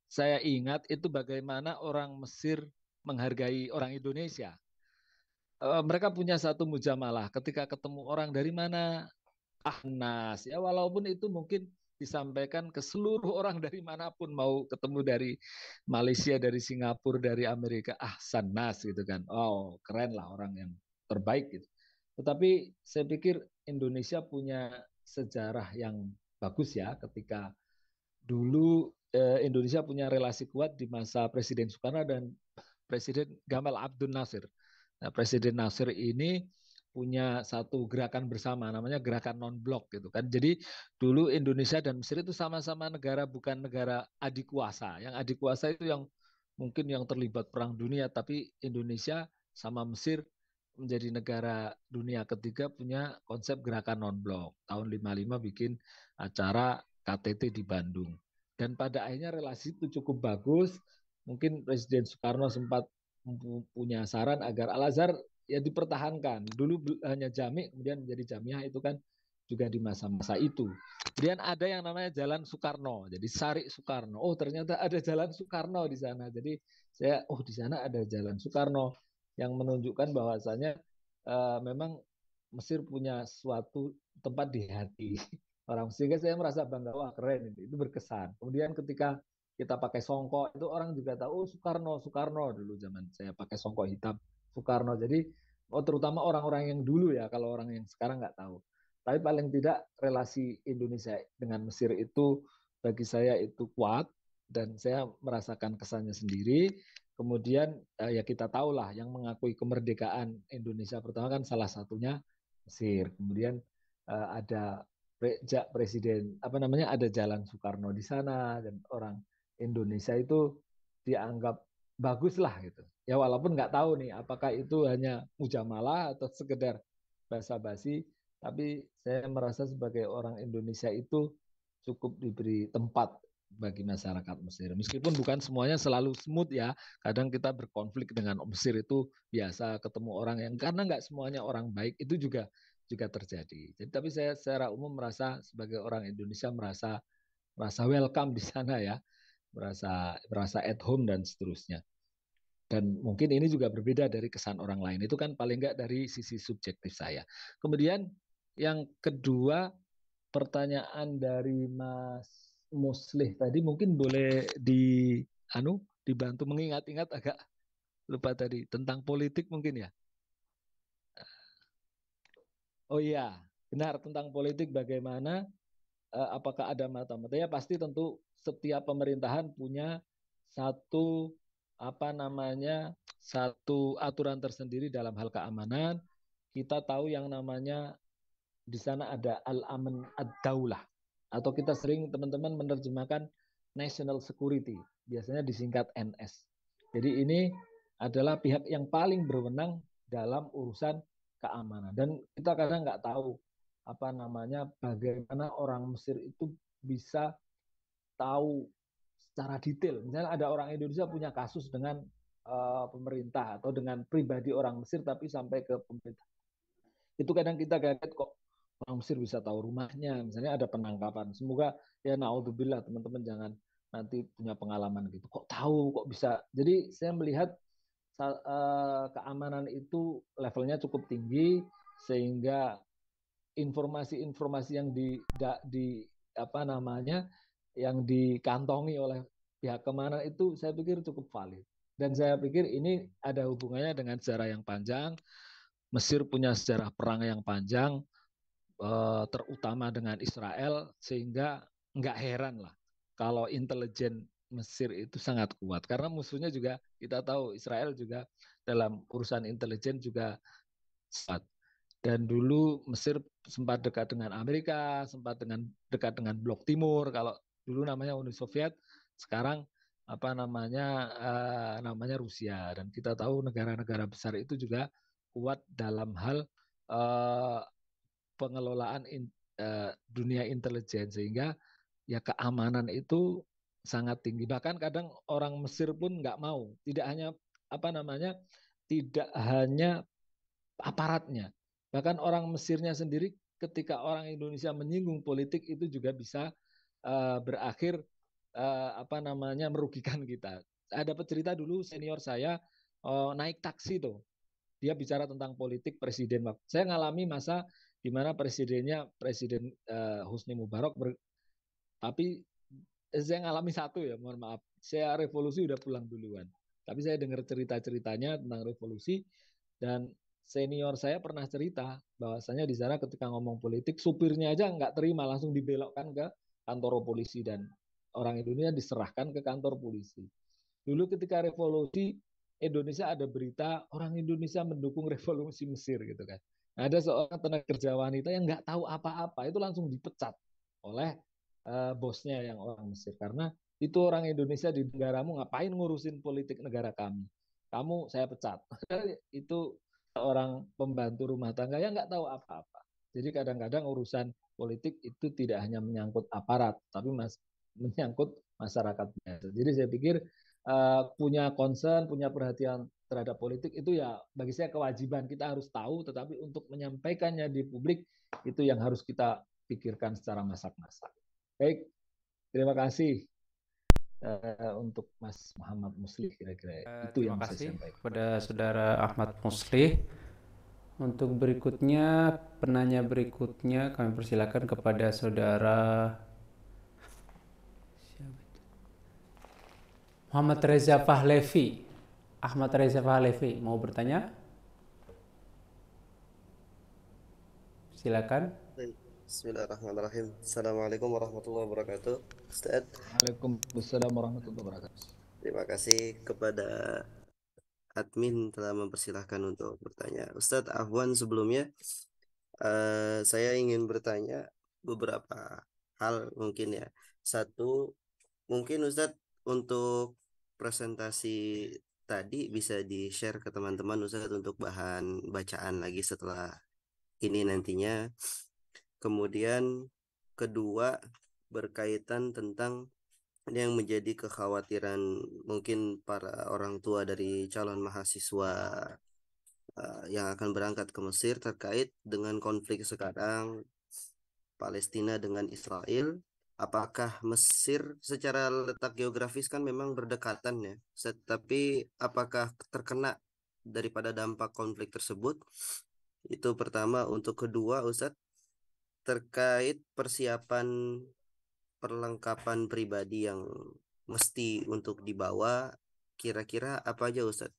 [SPEAKER 3] saya ingat itu bagaimana orang Mesir menghargai orang Indonesia. Mereka punya satu mujamalah ketika ketemu orang dari mana, Ahnas ya, walaupun itu mungkin disampaikan ke seluruh orang dari manapun, mau ketemu dari Malaysia, dari Singapura, dari Amerika, Ahsan Nas gitu kan. Oh, keren lah, orang yang terbaik gitu. Tetapi saya pikir Indonesia punya sejarah yang bagus ya, ketika dulu Indonesia punya relasi kuat di masa Presiden Soekarno dan Presiden Gamal Abdul Nasir. Nah, Presiden Nasir ini punya satu gerakan bersama namanya gerakan non-blok gitu kan. Jadi dulu Indonesia dan Mesir itu sama-sama negara, bukan negara adik kuasa. Yang adik kuasa itu yang mungkin yang terlibat perang dunia, tapi Indonesia sama Mesir menjadi negara dunia ketiga punya konsep gerakan non-blok. Tahun 55 bikin acara KTT di Bandung. Dan pada akhirnya relasi itu cukup bagus. Mungkin Presiden Soekarno sempat punya saran agar Al-Azhar ya dipertahankan. Dulu hanya jami, kemudian menjadi jamiah, itu kan juga di masa-masa itu. Kemudian ada yang namanya Jalan Soekarno, jadi Sari Soekarno. Oh ternyata ada Jalan Soekarno di sana. Jadi saya, oh di sana ada Jalan Soekarno yang menunjukkan bahwasanya memang Mesir punya suatu tempat di hati orang. Sehingga saya merasa bangga, wah keren itu berkesan. Kemudian ketika kita pakai songkok itu orang juga tahu, oh Soekarno, Soekarno dulu zaman saya pakai songkok hitam Soekarno. Jadi oh terutama orang-orang yang dulu ya, kalau orang yang sekarang nggak tahu. Tapi paling tidak relasi Indonesia dengan Mesir itu bagi saya itu kuat dan saya merasakan kesannya sendiri. Kemudian ya kita tahulah yang mengakui kemerdekaan Indonesia pertama kan salah satunya Mesir. Kemudian ada presiden apa namanya ada Jalan Soekarno di sana dan orang Indonesia itu dianggap bagus lah gitu. Ya walaupun nggak tahu nih apakah itu hanya mujamalah atau sekedar basa-basi, tapi saya merasa sebagai orang Indonesia itu cukup diberi tempat bagi masyarakat Mesir. Meskipun bukan semuanya selalu smooth ya, kadang kita berkonflik dengan Mesir itu biasa ketemu orang yang karena nggak semuanya orang baik itu juga terjadi. Jadi tapi saya secara umum merasa sebagai orang Indonesia merasa welcome di sana ya, merasa at home dan seterusnya. Dan mungkin ini juga berbeda dari kesan orang lain. Itu kan paling nggak dari sisi subjektif saya. Kemudian yang kedua, pertanyaan dari Mas Muslih tadi mungkin boleh dibantu mengingat-ingat, agak lupa tadi tentang politik mungkin ya. Oh iya, benar tentang politik bagaimana apakah ada mata-mata ya pasti tentu setiap pemerintahan punya satu apa namanya satu aturan tersendiri dalam hal keamanan. Kita tahu yang namanya di sana ada al-aman ad-daulah atau kita sering teman-teman menerjemahkan national security, biasanya disingkat NS. Jadi ini adalah pihak yang paling berwenang dalam urusan keamanan dan kita kadang nggak tahu apa namanya bagaimana orang Mesir itu bisa tahu secara detail. Misalnya ada orang Indonesia punya kasus dengan pemerintah atau dengan pribadi orang Mesir tapi sampai ke pemerintah. Itu kadang kita kaget kok orang Mesir bisa tahu rumahnya. Misalnya ada penangkapan. Semoga ya naudzubillah teman-teman jangan nanti punya pengalaman gitu. Kok tahu, kok bisa. Jadi saya melihat keamanan itu levelnya cukup tinggi sehingga informasi-informasi yang di apa namanya yang dikantongi oleh pihak keamanan itu saya pikir cukup valid dan saya pikir ini ada hubungannya dengan sejarah yang panjang. Mesir punya sejarah perang yang panjang terutama dengan Israel sehingga nggak heran lah kalau intelijen Mesir itu sangat kuat karena musuhnya juga kita tahu Israel juga dalam urusan intelijen juga kuat. Dan dulu Mesir sempat dekat dengan Amerika, sempat dekat dengan Blok Timur. Kalau dulu namanya Uni Soviet, sekarang apa namanya Rusia. Dan kita tahu negara-negara besar itu juga kuat dalam hal uh, pengelolaan dunia intelijen sehingga ya keamanan itu sangat tinggi. Bahkan kadang orang Mesir pun nggak mau, tidak hanya aparatnya. Bahkan orang Mesirnya sendiri ketika orang Indonesia menyinggung politik itu juga bisa berakhir merugikan kita. Ada cerita dulu senior saya naik taksi tuh. Dia bicara tentang politik presiden. Saya ngalami masa di mana Presiden Husni Mubarak tapi saya ngalami satu ya, mohon maaf. Saya revolusi udah pulang duluan. Tapi saya dengar cerita-ceritanya tentang revolusi dan senior saya pernah cerita bahwasanya di sana ketika ngomong politik supirnya aja nggak terima langsung dibelokkan ke kantor polisi dan orang Indonesia diserahkan ke kantor polisi. Dulu ketika revolusi Indonesia ada berita orang Indonesia mendukung revolusi Mesir gitu kan. Ada seorang tenaga kerja wanita yang nggak tahu apa-apa itu langsung dipecat oleh bosnya yang orang Mesir karena itu orang Indonesia di negaramu ngapain ngurusin politik negara kami. Kamu saya pecat. Itu seorang pembantu rumah tangga yang nggak tahu apa-apa. Jadi kadang-kadang urusan politik itu tidak hanya menyangkut aparat, tapi menyangkut masyarakat biasa. Jadi saya pikir punya concern, punya perhatian terhadap politik itu ya bagi saya kewajiban kita harus tahu, tetapi untuk menyampaikannya di publik itu yang harus kita pikirkan secara masak-masak. Baik, terima kasih untuk Mas Muhammad Muslih, kira-kira itu
[SPEAKER 1] Terima
[SPEAKER 3] yang saya
[SPEAKER 1] kasih
[SPEAKER 3] sampaikan.
[SPEAKER 1] kepada Saudara Ahmad Muslih. Untuk berikutnya, penanya berikutnya kami persilakan kepada Saudara Muhammad Reza Fahlevi. Ahmad Reza Fahlevi mau bertanya? Silakan.
[SPEAKER 5] Bismillahirrahmanirrahim. Assalamualaikum warahmatullahi wabarakatuh. Ustaz,
[SPEAKER 3] Waalaikumsalam warahmatullahi wabarakatuh.
[SPEAKER 5] terima kasih kepada admin telah mempersilahkan untuk bertanya. Ustadz Afwan, sebelumnya saya ingin bertanya beberapa hal mungkin ya. Satu, mungkin Ustadz untuk presentasi tadi bisa di-share ke teman-teman Ustadz untuk bahan bacaan lagi setelah ini nantinya. Kemudian kedua, berkaitan tentang yang menjadi kekhawatiran mungkin para orang tua dari calon mahasiswa yang akan berangkat ke Mesir terkait dengan konflik sekarang Palestina dengan Israel. Apakah Mesir secara letak geografis kan memang berdekatan ya, tapi apakah terkena daripada dampak konflik tersebut? Itu pertama. Untuk kedua, Ustadz, terkait persiapan perlengkapan pribadi yang mesti untuk dibawa, kira-kira apa aja Ustadz?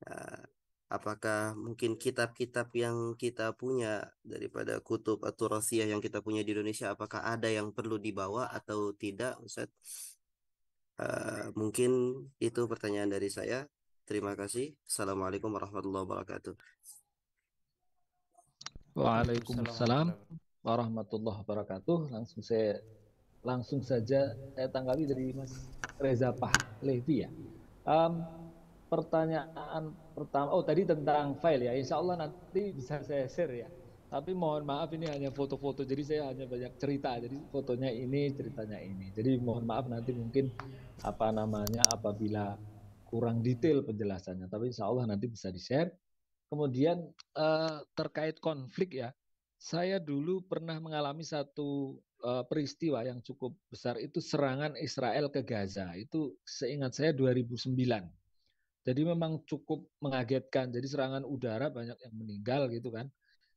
[SPEAKER 5] Nah, apakah mungkin kitab-kitab yang kita punya daripada kutub atau Rosiyah yang kita punya di Indonesia, apakah ada yang perlu dibawa atau tidak Ustadz? Mungkin itu pertanyaan dari saya. Terima kasih. Assalamualaikum warahmatullahi wabarakatuh.
[SPEAKER 3] Waalaikumsalam warahmatullahi wabarakatuh. Langsung saja saya tanggapi dari Mas Reza Pahlevi ya. Pertanyaan pertama, tadi tentang file ya. Insya Allah nanti bisa saya share ya. Tapi mohon maaf ini hanya foto-foto, jadi saya hanya banyak cerita. Jadi fotonya ini, ceritanya ini. Jadi mohon maaf nanti mungkin apabila kurang detail penjelasannya. Tapi insya Allah nanti bisa di-share. Kemudian terkait konflik ya, saya dulu pernah mengalami satu peristiwa yang cukup besar, itu serangan Israel ke Gaza. Itu seingat saya 2009. Jadi memang cukup mengagetkan. Jadi serangan udara banyak yang meninggal gitu kan.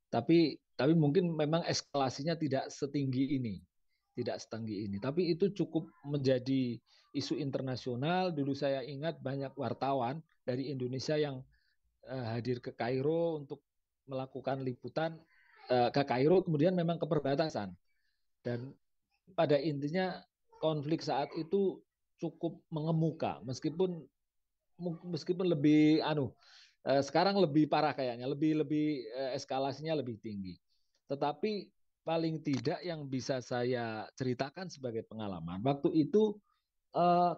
[SPEAKER 3] Tapi mungkin memang eskalasinya tidak setinggi ini. Tidak setinggi ini. Tapi itu cukup menjadi isu internasional. Dulu saya ingat banyak wartawan dari Indonesia yang hadir ke Kairo untuk melakukan liputan ke Kairo, kemudian memang ke perbatasan. Dan pada intinya konflik saat itu cukup mengemuka, meskipun lebih sekarang lebih parah kayaknya, lebih eskalasinya lebih tinggi. Tetapi paling tidak yang bisa saya ceritakan sebagai pengalaman, waktu itu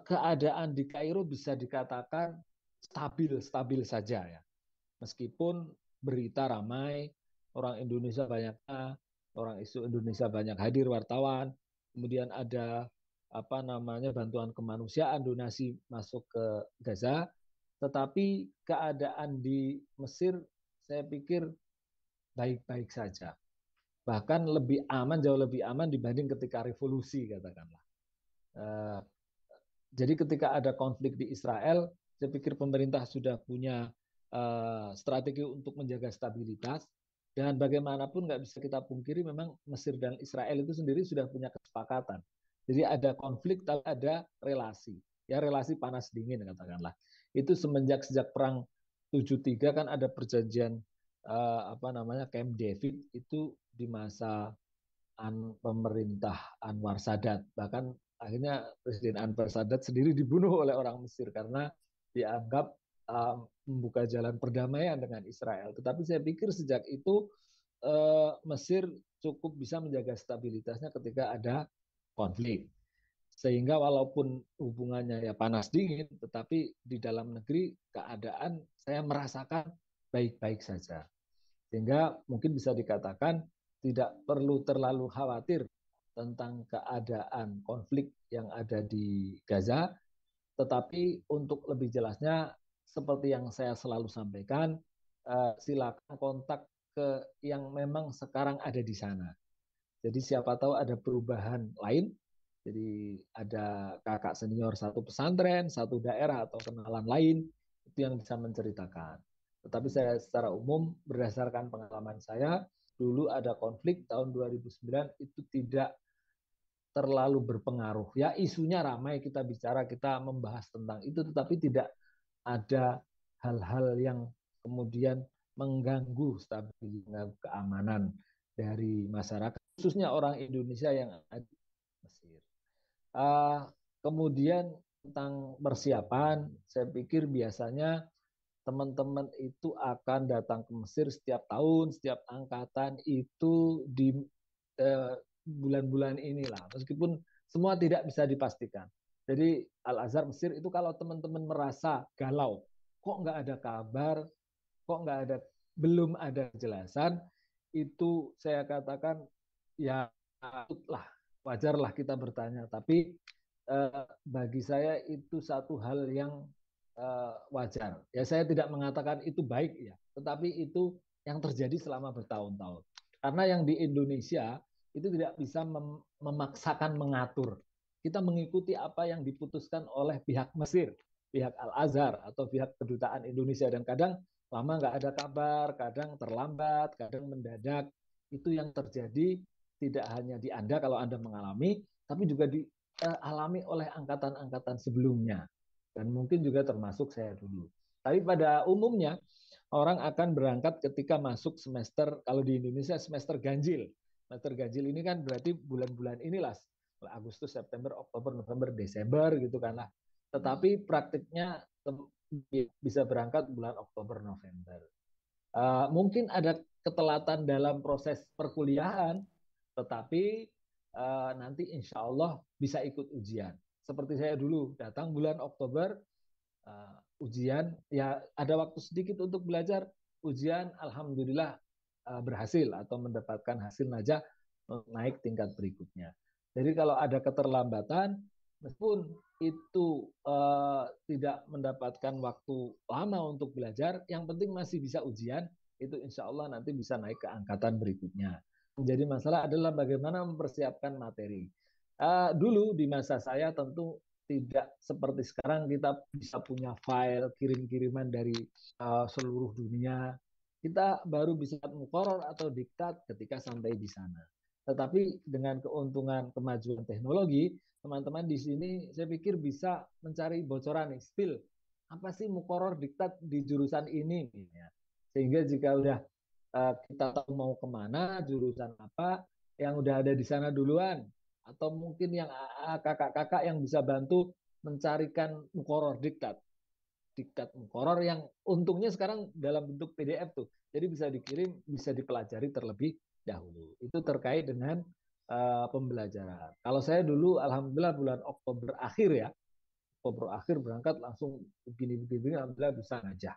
[SPEAKER 3] keadaan di Kairo bisa dikatakan stabil saja ya. Meskipun berita ramai, orang Indonesia banyak, orang isu Indonesia banyak hadir, wartawan, kemudian ada bantuan kemanusiaan, donasi masuk ke Gaza, tetapi keadaan di Mesir saya pikir baik-baik saja. Bahkan lebih aman, jauh lebih aman dibanding ketika revolusi katakanlah. Jadi ketika ada konflik di Israel, saya pikir pemerintah sudah punya strategi untuk menjaga stabilitas, dan bagaimanapun nggak bisa kita pungkiri memang Mesir dan Israel itu sendiri sudah punya kesepakatan. Jadi ada konflik tapi ada relasi, ya relasi panas dingin katakanlah. Itu sejak perang 73 kan ada perjanjian Camp David itu di masa pemerintah Anwar Sadat. Bahkan akhirnya Presiden Anwar Sadat sendiri dibunuh oleh orang Mesir karena dianggap membuka jalan perdamaian dengan Israel. Tetapi saya pikir sejak itu Mesir cukup bisa menjaga stabilitasnya ketika ada konflik. Sehingga walaupun hubungannya ya panas dingin, tetapi di dalam negeri keadaan saya merasakan baik-baik saja. Sehingga mungkin bisa dikatakan tidak perlu terlalu khawatir tentang keadaan konflik yang ada di Gaza. Tetapi untuk lebih jelasnya seperti yang saya selalu sampaikan, silakan kontak ke yang memang sekarang ada di sana. Jadi siapa tahu ada perubahan lain. Jadi ada kakak senior satu pesantren, satu daerah atau kenalan lain itu yang bisa menceritakan. Tetapi saya secara umum berdasarkan pengalaman saya, dulu ada konflik tahun 2009 itu tidak terlalu berpengaruh. Ya isunya ramai, kita bicara, kita membahas tentang itu, tetapi tidak ada hal-hal yang kemudian mengganggu stabilitas keamanan dari masyarakat, khususnya orang Indonesia yang ada di Mesir. Kemudian tentang persiapan, saya pikir biasanya teman-teman itu akan datang ke Mesir setiap tahun, setiap angkatan itu di bulan-bulan inilah, meskipun semua tidak bisa dipastikan. Jadi Al-Azhar Mesir itu kalau teman-teman merasa galau, kok nggak ada kabar, kok nggak ada, belum ada kejelasan, itu saya katakan ya lah, wajarlah kita bertanya. Tapi bagi saya itu satu hal yang wajar. Ya saya tidak mengatakan itu baik ya, tetapi itu yang terjadi selama bertahun-tahun. Karena yang di Indonesia itu tidak bisa memaksakan mengatur. Kita mengikuti apa yang diputuskan oleh pihak Mesir, pihak Al-Azhar atau pihak kedutaan Indonesia, dan kadang lama nggak ada kabar, kadang terlambat, kadang mendadak. Itu yang terjadi tidak hanya di Anda kalau Anda mengalami, tapi juga dialami oleh angkatan-angkatan sebelumnya. Dan mungkin juga termasuk saya dulu. Tapi pada umumnya orang akan berangkat ketika masuk semester, kalau di Indonesia semester ganjil. Semester ganjil ini kan berarti bulan-bulan inilah, Agustus, September, Oktober, November, Desember gitu kan lah. Tetapi praktiknya bisa berangkat bulan Oktober, November. Mungkin ada ketelatan dalam proses perkuliahan, tetapi nanti insya Allah bisa ikut ujian. Seperti saya dulu datang bulan Oktober, ujian, ya ada waktu sedikit untuk belajar, ujian alhamdulillah berhasil atau mendapatkan hasil najah, naik tingkat berikutnya. Jadi kalau ada keterlambatan, meskipun itu tidak mendapatkan waktu lama untuk belajar, yang penting masih bisa ujian, itu insya Allah nanti bisa naik ke angkatan berikutnya. Menjadi masalah adalah bagaimana mempersiapkan materi. Dulu di masa saya tentu tidak seperti sekarang kita bisa punya file kirim-kiriman dari seluruh dunia. Kita baru bisa muqarrar atau diktat ketika sampai di sana. Tetapi dengan keuntungan kemajuan teknologi, teman-teman di sini saya pikir bisa mencari bocoran nih, spill. Apa sih muqarrar diktat di jurusan ini? Sehingga jika udah kita tahu mau kemana, jurusan apa, yang udah ada di sana duluan, atau mungkin yang kakak-kakak yang bisa bantu mencarikan muqarrar diktat muqarrar yang untungnya sekarang dalam bentuk PDF tuh, jadi bisa dikirim, bisa dipelajari terlebih dahulu. Itu terkait dengan pembelajaran. Kalau saya dulu alhamdulillah bulan Oktober akhir ya, Oktober akhir berangkat langsung begini-begini, alhamdulillah bisa ngajah.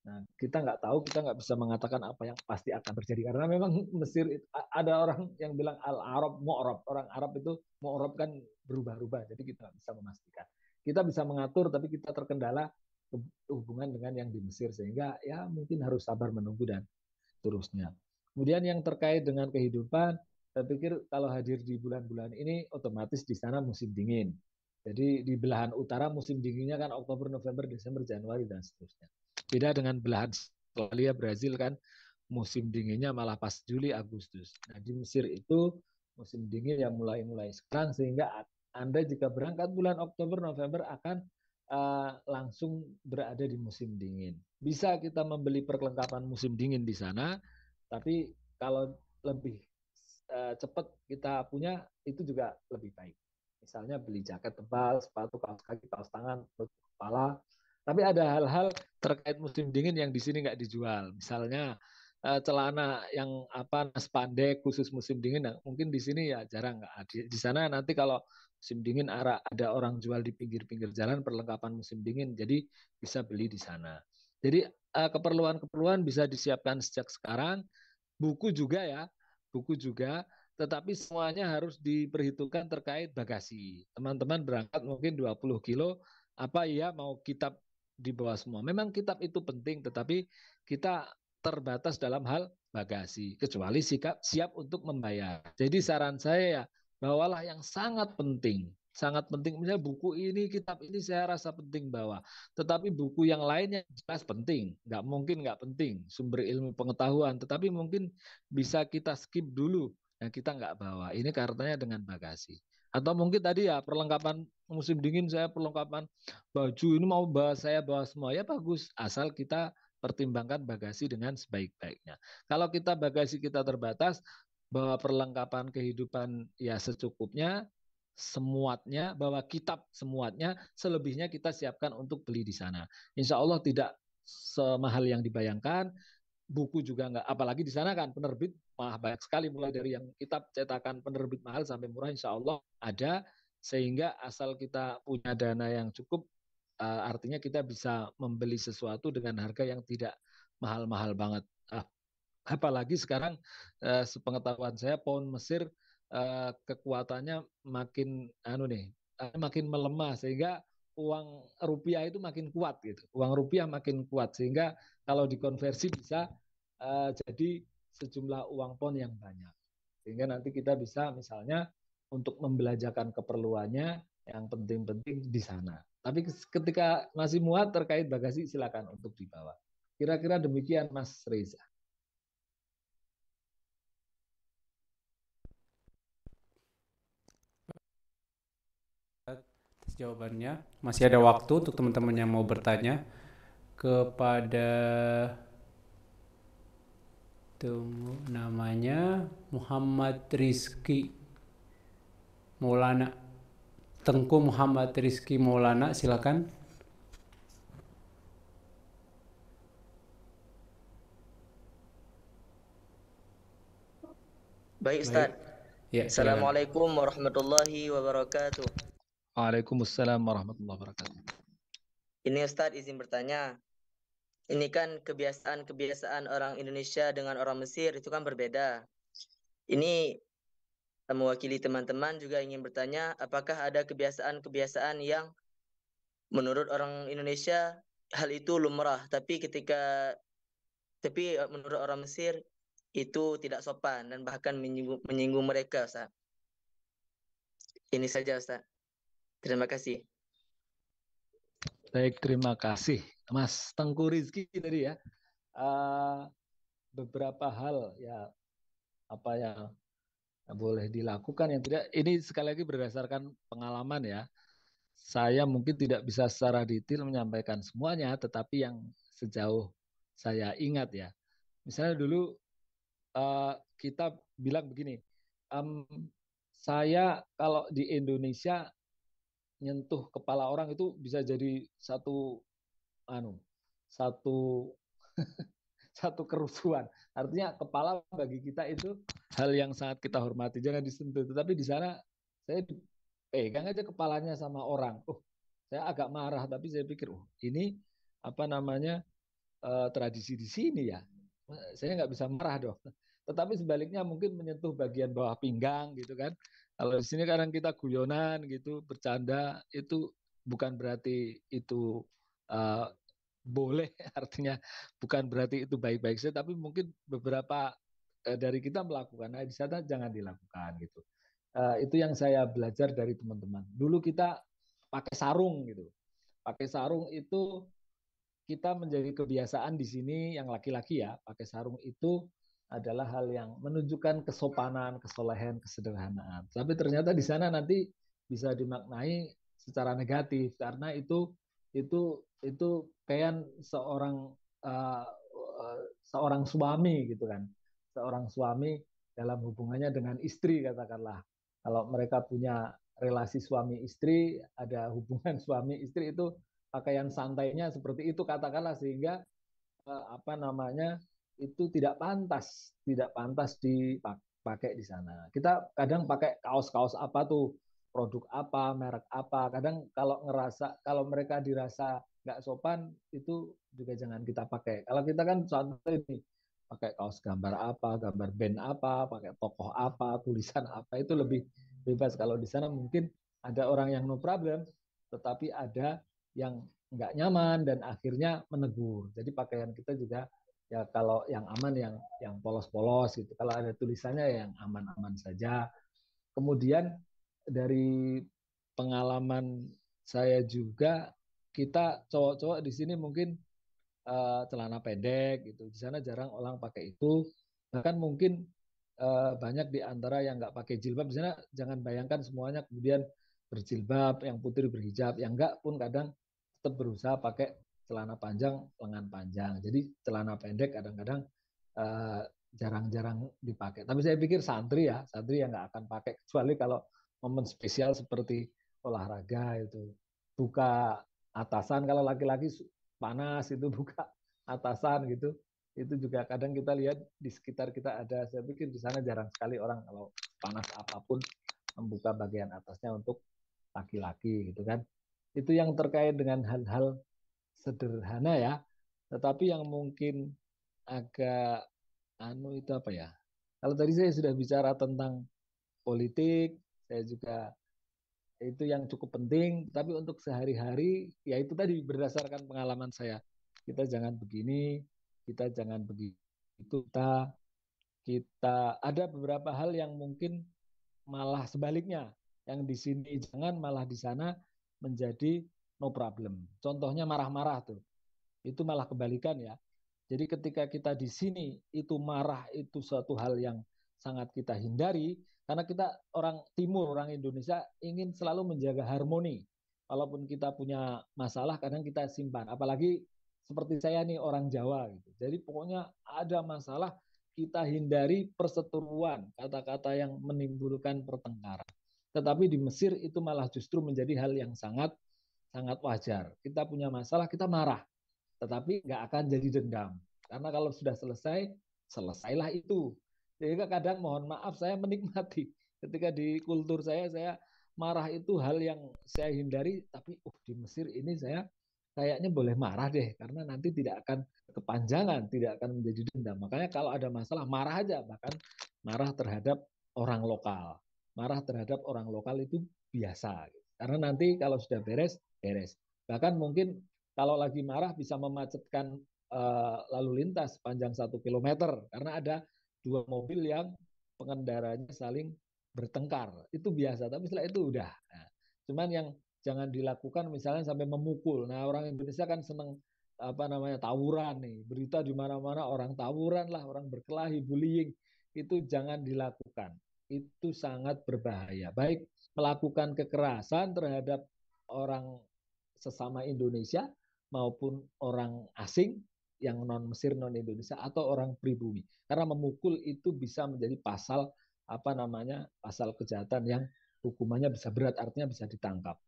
[SPEAKER 3] Nah, kita nggak tahu, kita nggak bisa mengatakan apa yang pasti akan terjadi, karena memang Mesir ada orang yang bilang Al-Arab Mu'rab, orang Arab itu Mu'rab kan berubah-ubah, jadi kita bisa memastikan. Kita bisa mengatur, tapi kita terkendala hubungan dengan yang di Mesir, sehingga ya mungkin harus sabar menunggu dan seterusnya. Kemudian yang terkait dengan kehidupan, saya pikir kalau hadir di bulan-bulan ini otomatis di sana musim dingin. Jadi di belahan utara musim dinginnya kan Oktober, November, Desember, Januari dan seterusnya. Beda dengan belahan Australia, Brazil kan musim dinginnya malah pas Juli, Agustus. Nah di Mesir itu musim dingin yang mulai sekarang, sehingga Anda jika berangkat bulan Oktober, November akan langsung berada di musim dingin. Bisa kita membeli perlengkapan musim dingin di sana, tapi kalau lebih cepat kita punya itu juga lebih baik. Misalnya beli jaket tebal, sepatu, kaos kaki, kaos tangan, tutup kepala. Tapi ada hal-hal terkait musim dingin yang di sini nggak dijual. Misalnya celana yang apa spandek khusus musim dingin, nah, mungkin di sini ya jarang nggak ada. Di sana nanti kalau musim dingin ada orang jual di pinggir-pinggir jalan perlengkapan musim dingin, jadi bisa beli di sana. Jadi keperluan-keperluan bisa disiapkan sejak sekarang. Buku juga ya, buku juga, tetapi semuanya harus diperhitungkan terkait bagasi. Teman-teman berangkat mungkin 20 kilo, apa iya mau kitab di bawah semua. Memang kitab itu penting, tetapi kita terbatas dalam hal bagasi, kecuali siap untuk membayar. Jadi saran saya ya, bawalah yang sangat penting. Sangat penting, misalnya buku ini, kitab ini saya rasa penting bawa. Tetapi buku yang lainnya jelas penting. Nggak mungkin nggak penting, sumber ilmu pengetahuan. Tetapi mungkin bisa kita skip dulu, yang kita nggak bawa. Ini karenanya dengan bagasi. Atau mungkin tadi ya, perlengkapan musim dingin, saya perlengkapan baju ini mau saya bawa semua, ya bagus. Asal kita pertimbangkan bagasi dengan sebaik-baiknya. Kalau kita bagasi kita terbatas, bawa perlengkapan kehidupan ya secukupnya, semuatnya, bawa kitab semuatnya, selebihnya kita siapkan untuk beli di sana. Insya Allah tidak semahal yang dibayangkan, buku juga enggak, apalagi di sana kan penerbit banyak sekali, mulai dari yang kitab cetakan penerbit mahal sampai murah, insya Allah ada, sehingga asal kita punya dana yang cukup, artinya kita bisa membeli sesuatu dengan harga yang tidak mahal-mahal banget. Apalagi sekarang sepengetahuan saya pound Mesir kekuatannya makin melemah, sehingga uang rupiah itu makin kuat gitu. Uang rupiah makin kuat sehingga kalau dikonversi bisa jadi sejumlah uang pound yang banyak. Sehingga nanti kita bisa misalnya untuk membelanjakan keperluannya yang penting-penting di sana. Tapi ketika masih muat terkait bagasi, silakan untuk dibawa. Kira-kira demikian Mas Reza.
[SPEAKER 1] Atas jawabannya. Masih ada waktu untuk teman-teman yang mau bertanya kepada, tunggu, namanya Muhammad Rizky Maulana. Tengku Muhammad Rizky Maulana, silakan.
[SPEAKER 2] Baik, Ustaz.
[SPEAKER 1] Ya, silakan.
[SPEAKER 2] Assalamualaikum warahmatullahi wabarakatuh.
[SPEAKER 3] Waalaikumsalam warahmatullahi wabarakatuh.
[SPEAKER 2] Ini Ustaz izin bertanya. Ini kan kebiasaan-kebiasaan orang Indonesia dengan orang Mesir itu kan berbeda. Ini mewakili teman-teman juga ingin bertanya, apakah ada kebiasaan-kebiasaan yang menurut orang Indonesia hal itu lumrah, tapi menurut orang Mesir itu tidak sopan dan bahkan menyinggung mereka, Ustaz. Ini saja, Ustaz. Terima kasih.
[SPEAKER 3] Baik, terima kasih Mas Tengku Rizky tadi ya. Beberapa hal ya, apa yang boleh dilakukan, yang tidak. Ini sekali lagi berdasarkan pengalaman ya. Saya mungkin tidak bisa secara detail menyampaikan semuanya, tetapi yang sejauh saya ingat ya. Misalnya dulu kita bilang begini, saya kalau di Indonesia nyentuh kepala orang itu bisa jadi satu satu kerusuhan. Artinya kepala bagi kita itu hal yang sangat kita hormati, jangan disentuh. Tetapi di sana saya pegang aja kepalanya sama orang. Saya agak marah, tapi saya pikir, ini apa namanya tradisi di sini ya. Saya nggak bisa marah dong. Tetapi sebaliknya mungkin menyentuh bagian bawah pinggang gitu kan. Kalau di sini kadang kita guyonan gitu, bercanda, itu bukan berarti itu uh, boleh, artinya bukan berarti itu baik-baik saja, tapi mungkin beberapa dari kita melakukan, nah di sana jangan dilakukan gitu. Itu yang saya belajar dari teman-teman. Dulu kita pakai sarung gitu. Pakai sarung itu kita menjadi kebiasaan di sini yang laki-laki ya, pakai sarung itu adalah hal yang menunjukkan kesopanan, kesolehan, kesederhanaan. Tapi ternyata di sana nanti bisa dimaknai secara negatif karena itu kayak seorang suami gitu kan, seorang suami dalam hubungannya dengan istri katakanlah. Kalau mereka punya relasi suami istri, ada hubungan suami istri, itu pakaian santainya seperti itu katakanlah, sehingga itu tidak pantas dipakai di sana. Kita kadang pakai kaos-kaos apa tuh, produk apa, merek apa. Kadang kalau mereka dirasa nggak sopan, itu juga jangan kita pakai. Kalau kita kan santai nih, pakai kaos gambar apa, gambar band apa, pakai tokoh apa, tulisan apa, itu lebih bebas. Kalau di sana mungkin ada orang yang no problem, tetapi ada yang nggak nyaman dan akhirnya menegur. Jadi pakaian kita juga ya kalau yang aman yang polos-polos gitu. Kalau ada tulisannya yang aman-aman saja. Kemudian dari pengalaman saya juga, kita cowok-cowok di sini mungkin celana pendek gitu. Di sana jarang orang pakai itu. Bahkan mungkin banyak di antara yang nggak pakai jilbab. Di sana jangan bayangkan semuanya kemudian berjilbab, yang putri berhijab, yang enggak pun kadang tetap berusaha pakai celana panjang, lengan panjang. Jadi celana pendek kadang-kadang uh, jarang-jarang dipakai. Tapi saya pikir santri yang nggak akan pakai kecuali kalau momen spesial seperti olahraga itu. Buka atasan kalau laki-laki panas itu buka atasan gitu. Itu juga kadang kita lihat di sekitar kita ada. Saya pikir di sana jarang sekali orang kalau panas apapun membuka bagian atasnya untuk laki-laki gitu kan. Itu yang terkait dengan hal-hal sederhana ya. Tetapi yang mungkin agak itu apa ya? Kalau tadi saya sudah bicara tentang politik, saya juga itu yang cukup penting. Tapi untuk sehari-hari, ya itu tadi berdasarkan pengalaman saya. Kita jangan begini, kita jangan begitu. Kita ada beberapa hal yang mungkin malah sebaliknya, yang di sini jangan, malah di sana menjadi no problem. Contohnya marah-marah tuh, itu malah kebalikan ya. Jadi ketika kita di sini itu marah, itu suatu hal yang sangat kita hindari, karena kita orang timur, orang Indonesia ingin selalu menjaga harmoni. Walaupun kita punya masalah, kadang kita simpan. Apalagi seperti saya nih orang Jawa gitu. Jadi pokoknya ada masalah, kita hindari perseteruan, kata-kata yang menimbulkan pertengkaran. Tetapi di Mesir itu malah justru menjadi hal yang sangat sangat wajar. Kita punya masalah, kita marah, tetapi nggak akan jadi dendam. Karena kalau sudah selesai, selesailah itu. Jadi kadang mohon maaf saya menikmati ketika di kultur saya marah itu hal yang saya hindari, tapi di Mesir ini saya kayaknya boleh marah deh, karena nanti tidak akan kepanjangan, tidak akan menjadi dendam. Makanya kalau ada masalah marah aja, bahkan marah terhadap orang lokal. Marah terhadap orang lokal itu biasa. Karena nanti kalau sudah beres, beres. Bahkan mungkin kalau lagi marah bisa memacetkan lalu lintas panjang 1 kilometer karena ada dua mobil yang pengendaranya saling bertengkar. Itu biasa, tapi setelah itu udah. Nah, cuman yang jangan dilakukan misalnya sampai memukul. Nah, orang Indonesia kan seneng apa namanya tawuran nih. Berita di mana-mana orang tawuran lah, orang berkelahi, bullying. Itu jangan dilakukan. Itu sangat berbahaya. Baik melakukan kekerasan terhadap orang sesama Indonesia maupun orang asing yang non Mesir, non Indonesia atau orang pribumi. Karena memukul itu bisa menjadi pasal apa namanya pasal kejahatan yang hukumannya bisa berat, artinya bisa ditangkap.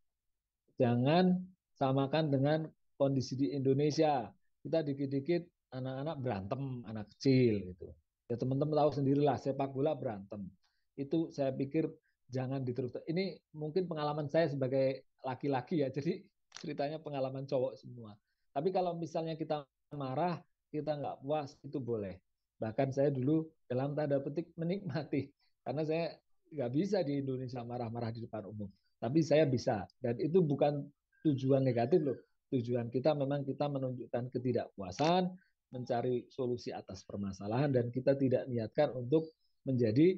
[SPEAKER 3] Jangan samakan dengan kondisi di Indonesia. Kita dikit-dikit anak-anak berantem, anak kecil gitu. Ya teman-teman tahu sendirilah sepak bola berantem. Itu saya pikir jangan diteruskan. Ini mungkin pengalaman saya sebagai laki-laki ya. Jadi ceritanya pengalaman cowok semua. Tapi kalau misalnya kita marah, kita nggak puas, itu boleh. Bahkan saya dulu dalam tanda petik menikmati. Karena saya nggak bisa di Indonesia marah-marah di depan umum. Tapi saya bisa. Dan itu bukan tujuan negatif loh. Tujuan kita memang kita menunjukkan ketidakpuasan, mencari solusi atas permasalahan, dan kita tidak niatkan untuk menjadi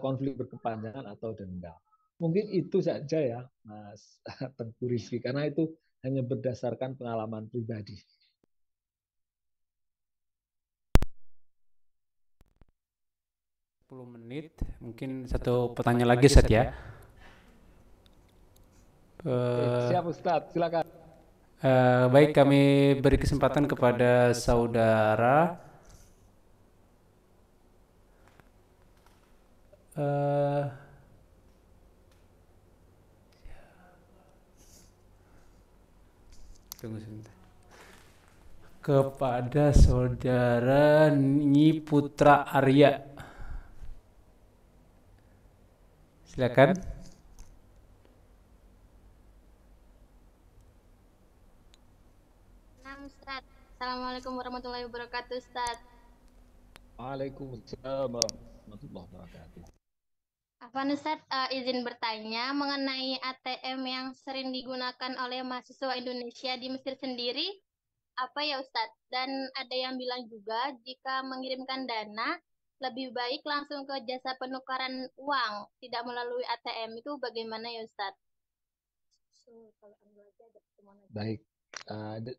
[SPEAKER 3] konflik berkepanjangan atau dendam. Mungkin itu saja ya Mas Tengku Rizky, karena itu hanya berdasarkan pengalaman pribadi.
[SPEAKER 1] Menit, mungkin satu pertanyaan lagi Ustadz ya.
[SPEAKER 3] Siap Ustadz, silakan.
[SPEAKER 1] Baik, kami beri kesempatan kepada saudara tunggu sebentar. Kepada saudara Nyi Putra Arya. Silakan.
[SPEAKER 6] Ustaz. Assalamualaikum warahmatullahi wabarakatuh, Ustaz.
[SPEAKER 3] Waalaikumsalam warahmatullahi wabarakatuh.
[SPEAKER 6] Afwan Ustadz, izin bertanya mengenai ATM yang sering digunakan oleh mahasiswa Indonesia di Mesir sendiri, apa ya Ustadz? Dan ada yang bilang juga jika mengirimkan dana, lebih baik langsung ke jasa penukaran uang, tidak melalui ATM. Itu bagaimana ya Ustadz?
[SPEAKER 3] Baik,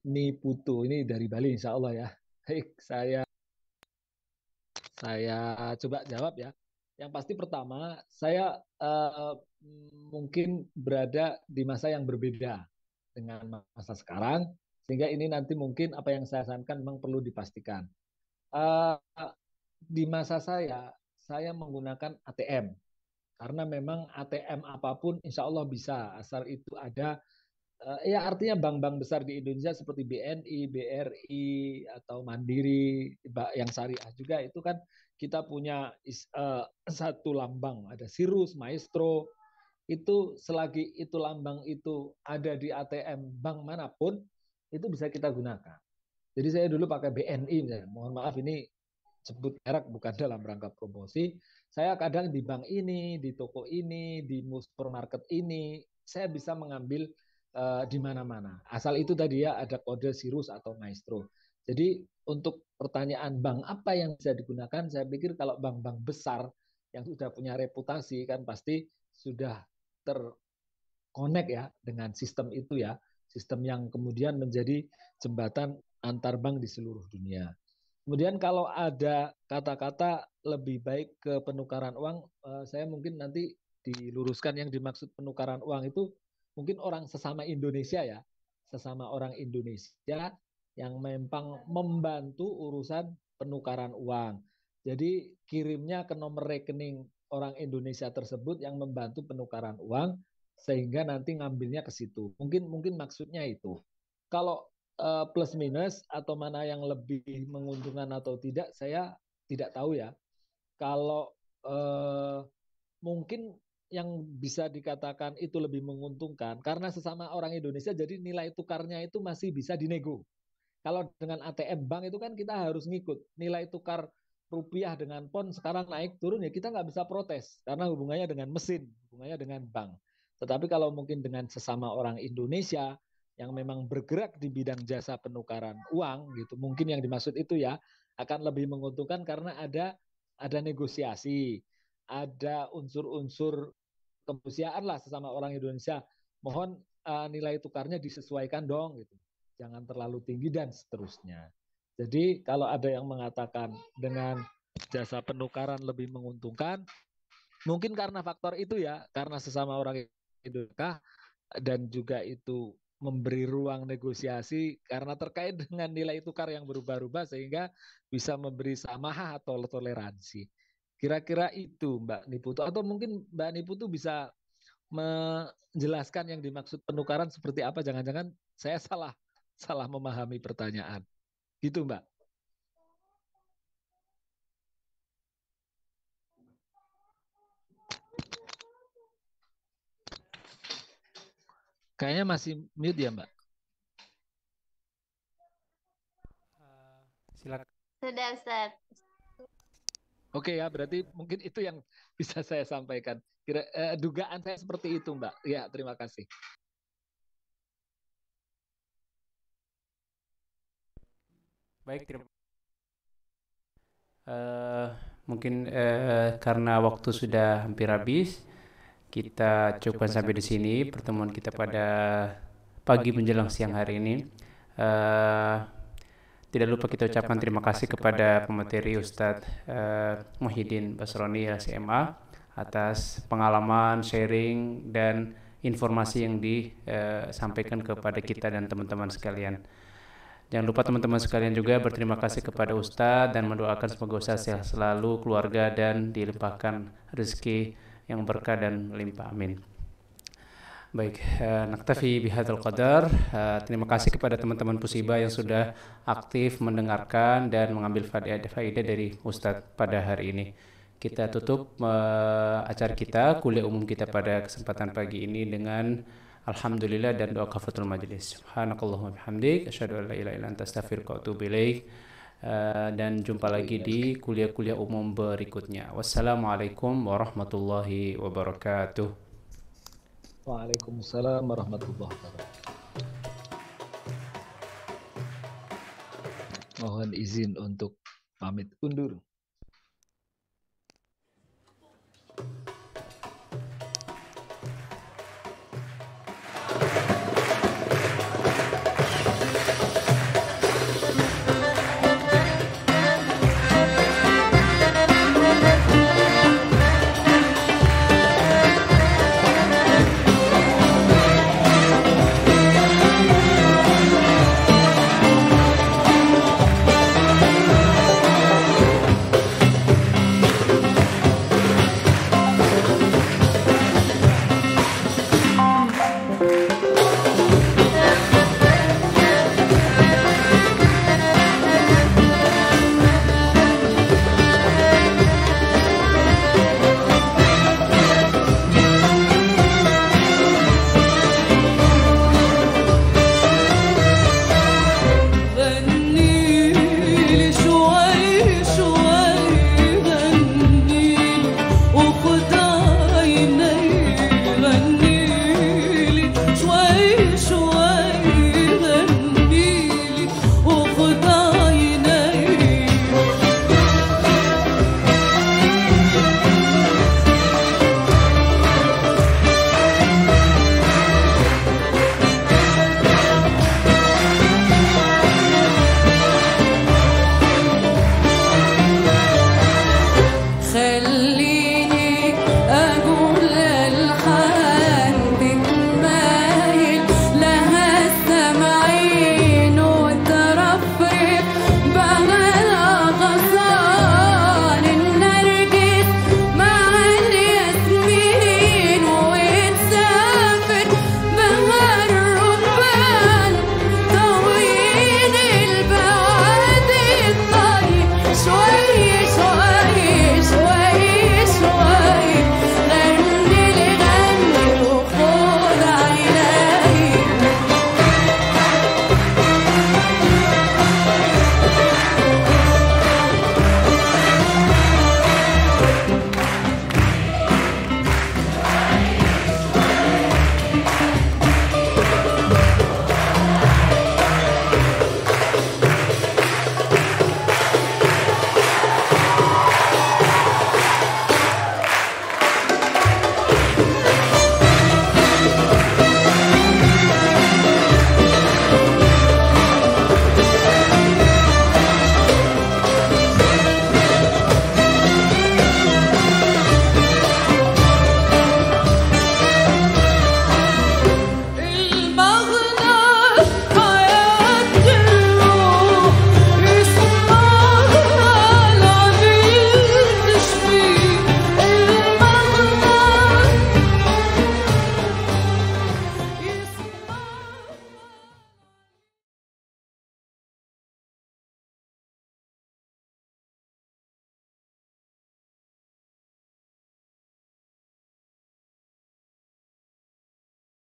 [SPEAKER 3] ini Putu ini dari Bali insya Allah ya. Baik, saya coba jawab ya. Yang pasti pertama, saya mungkin berada di masa yang berbeda dengan masa sekarang, sehingga ini nanti mungkin apa yang saya sarankan memang perlu dipastikan. Eh, di masa saya menggunakan ATM karena memang ATM apapun insya Allah bisa asal itu ada. Ya artinya bank-bank besar di Indonesia seperti BNI, BRI atau Mandiri yang syariah juga itu kan kita punya satu lambang, ada Sirus, Maestro. Itu selagi itu lambang itu ada di ATM bank manapun itu bisa kita gunakan. Jadi saya dulu pakai BNI misalnya. Mohon maaf ini sebut merek bukan dalam rangka promosi. Saya kadang di bank ini, di toko ini, di supermarket ini, saya bisa mengambil di mana-mana. Asal itu tadi ya ada kode Sirus atau Maestro. Jadi untuk pertanyaan bank apa yang bisa digunakan, saya pikir kalau bank-bank besar yang sudah punya reputasi kan pasti sudah terkonek ya dengan sistem itu ya, sistem yang kemudian menjadi jembatan antar bank di seluruh dunia. Kemudian kalau ada kata-kata lebih baik ke penukaran uang, saya mungkin nanti diluruskan yang dimaksud penukaran uang itu mungkin orang sesama Indonesia ya, sesama orang Indonesia yang memang membantu urusan penukaran uang. Jadi kirimnya ke nomor rekening orang Indonesia tersebut yang membantu penukaran uang sehingga nanti ngambilnya ke situ. Mungkin maksudnya itu. Kalau plus minus atau mana yang lebih menguntungkan atau tidak, saya tidak tahu ya. Kalau mungkin yang bisa dikatakan itu lebih menguntungkan karena sesama orang Indonesia, jadi nilai tukarnya itu masih bisa dinego. Kalau dengan ATM bank itu kan kita harus ngikut nilai tukar rupiah dengan pon sekarang naik turun ya kita nggak bisa protes karena hubungannya dengan mesin, hubungannya dengan bank. Tetapi kalau mungkin dengan sesama orang Indonesia yang memang bergerak di bidang jasa penukaran uang gitu, mungkin yang dimaksud itu ya akan lebih menguntungkan karena ada negosiasi, ada unsur-unsur kemanusiaan lah sesama orang Indonesia. Mohon nilai tukarnya disesuaikan dong gitu. Jangan terlalu tinggi dan seterusnya. Jadi kalau ada yang mengatakan dengan jasa penukaran lebih menguntungkan, mungkin karena faktor itu ya, karena sesama orang Indonesia dan juga itu memberi ruang negosiasi karena terkait dengan nilai tukar yang berubah-ubah sehingga bisa memberi samaha atau toleransi. Kira-kira itu Mbak Niputu atau mungkin Mbak Niputu bisa menjelaskan yang dimaksud penukaran seperti apa? Jangan-jangan saya salah memahami pertanyaan. Gitu Mbak. Kayaknya masih mute ya Mbak.
[SPEAKER 1] Silakan.
[SPEAKER 6] Sudah Ustaz.
[SPEAKER 3] Oke ya, berarti mungkin itu yang bisa saya sampaikan. Dugaan saya seperti itu Mbak. Ya, terima kasih.
[SPEAKER 1] Baik, terima mungkin karena waktu sudah hampir habis, kita cukupkan sampai di sini pertemuan kita pada pagi menjelang siang hari ini. Tidak lupa kita ucapkan terima kasih kepada pemateri Ustadz Muhyiddin Basroni LCMA atas pengalaman, sharing, dan informasi yang disampaikan kepada kita dan teman-teman sekalian. Jangan lupa teman-teman sekalian juga berterima kasih kepada Ustadz dan mendoakan semoga Ustadz sehat selalu, keluarga, dan dilimpahkan rezeki yang berkah dan melimpah. Amin. Baik, naktafi bihadzal qadar. Terima kasih kepada teman-teman Pusiba yang sudah aktif mendengarkan dan mengambil faedah dari Ustadz pada hari ini. Kita tutup acara kita, kuliah umum kita pada kesempatan pagi ini dengan alhamdulillah dan doa kafaratul majelis. Subhanakallahumma bihamdik, asyhadu an la ilaha illa anta astaghfiruka wa atubu ilaik. dan jumpa lagi di kuliah-kuliah umum berikutnya. Wassalamualaikum warahmatullahi wabarakatuh.
[SPEAKER 3] Waalaikumsalam warahmatullahi wabarakatuh. Mohon izin untuk pamit undur.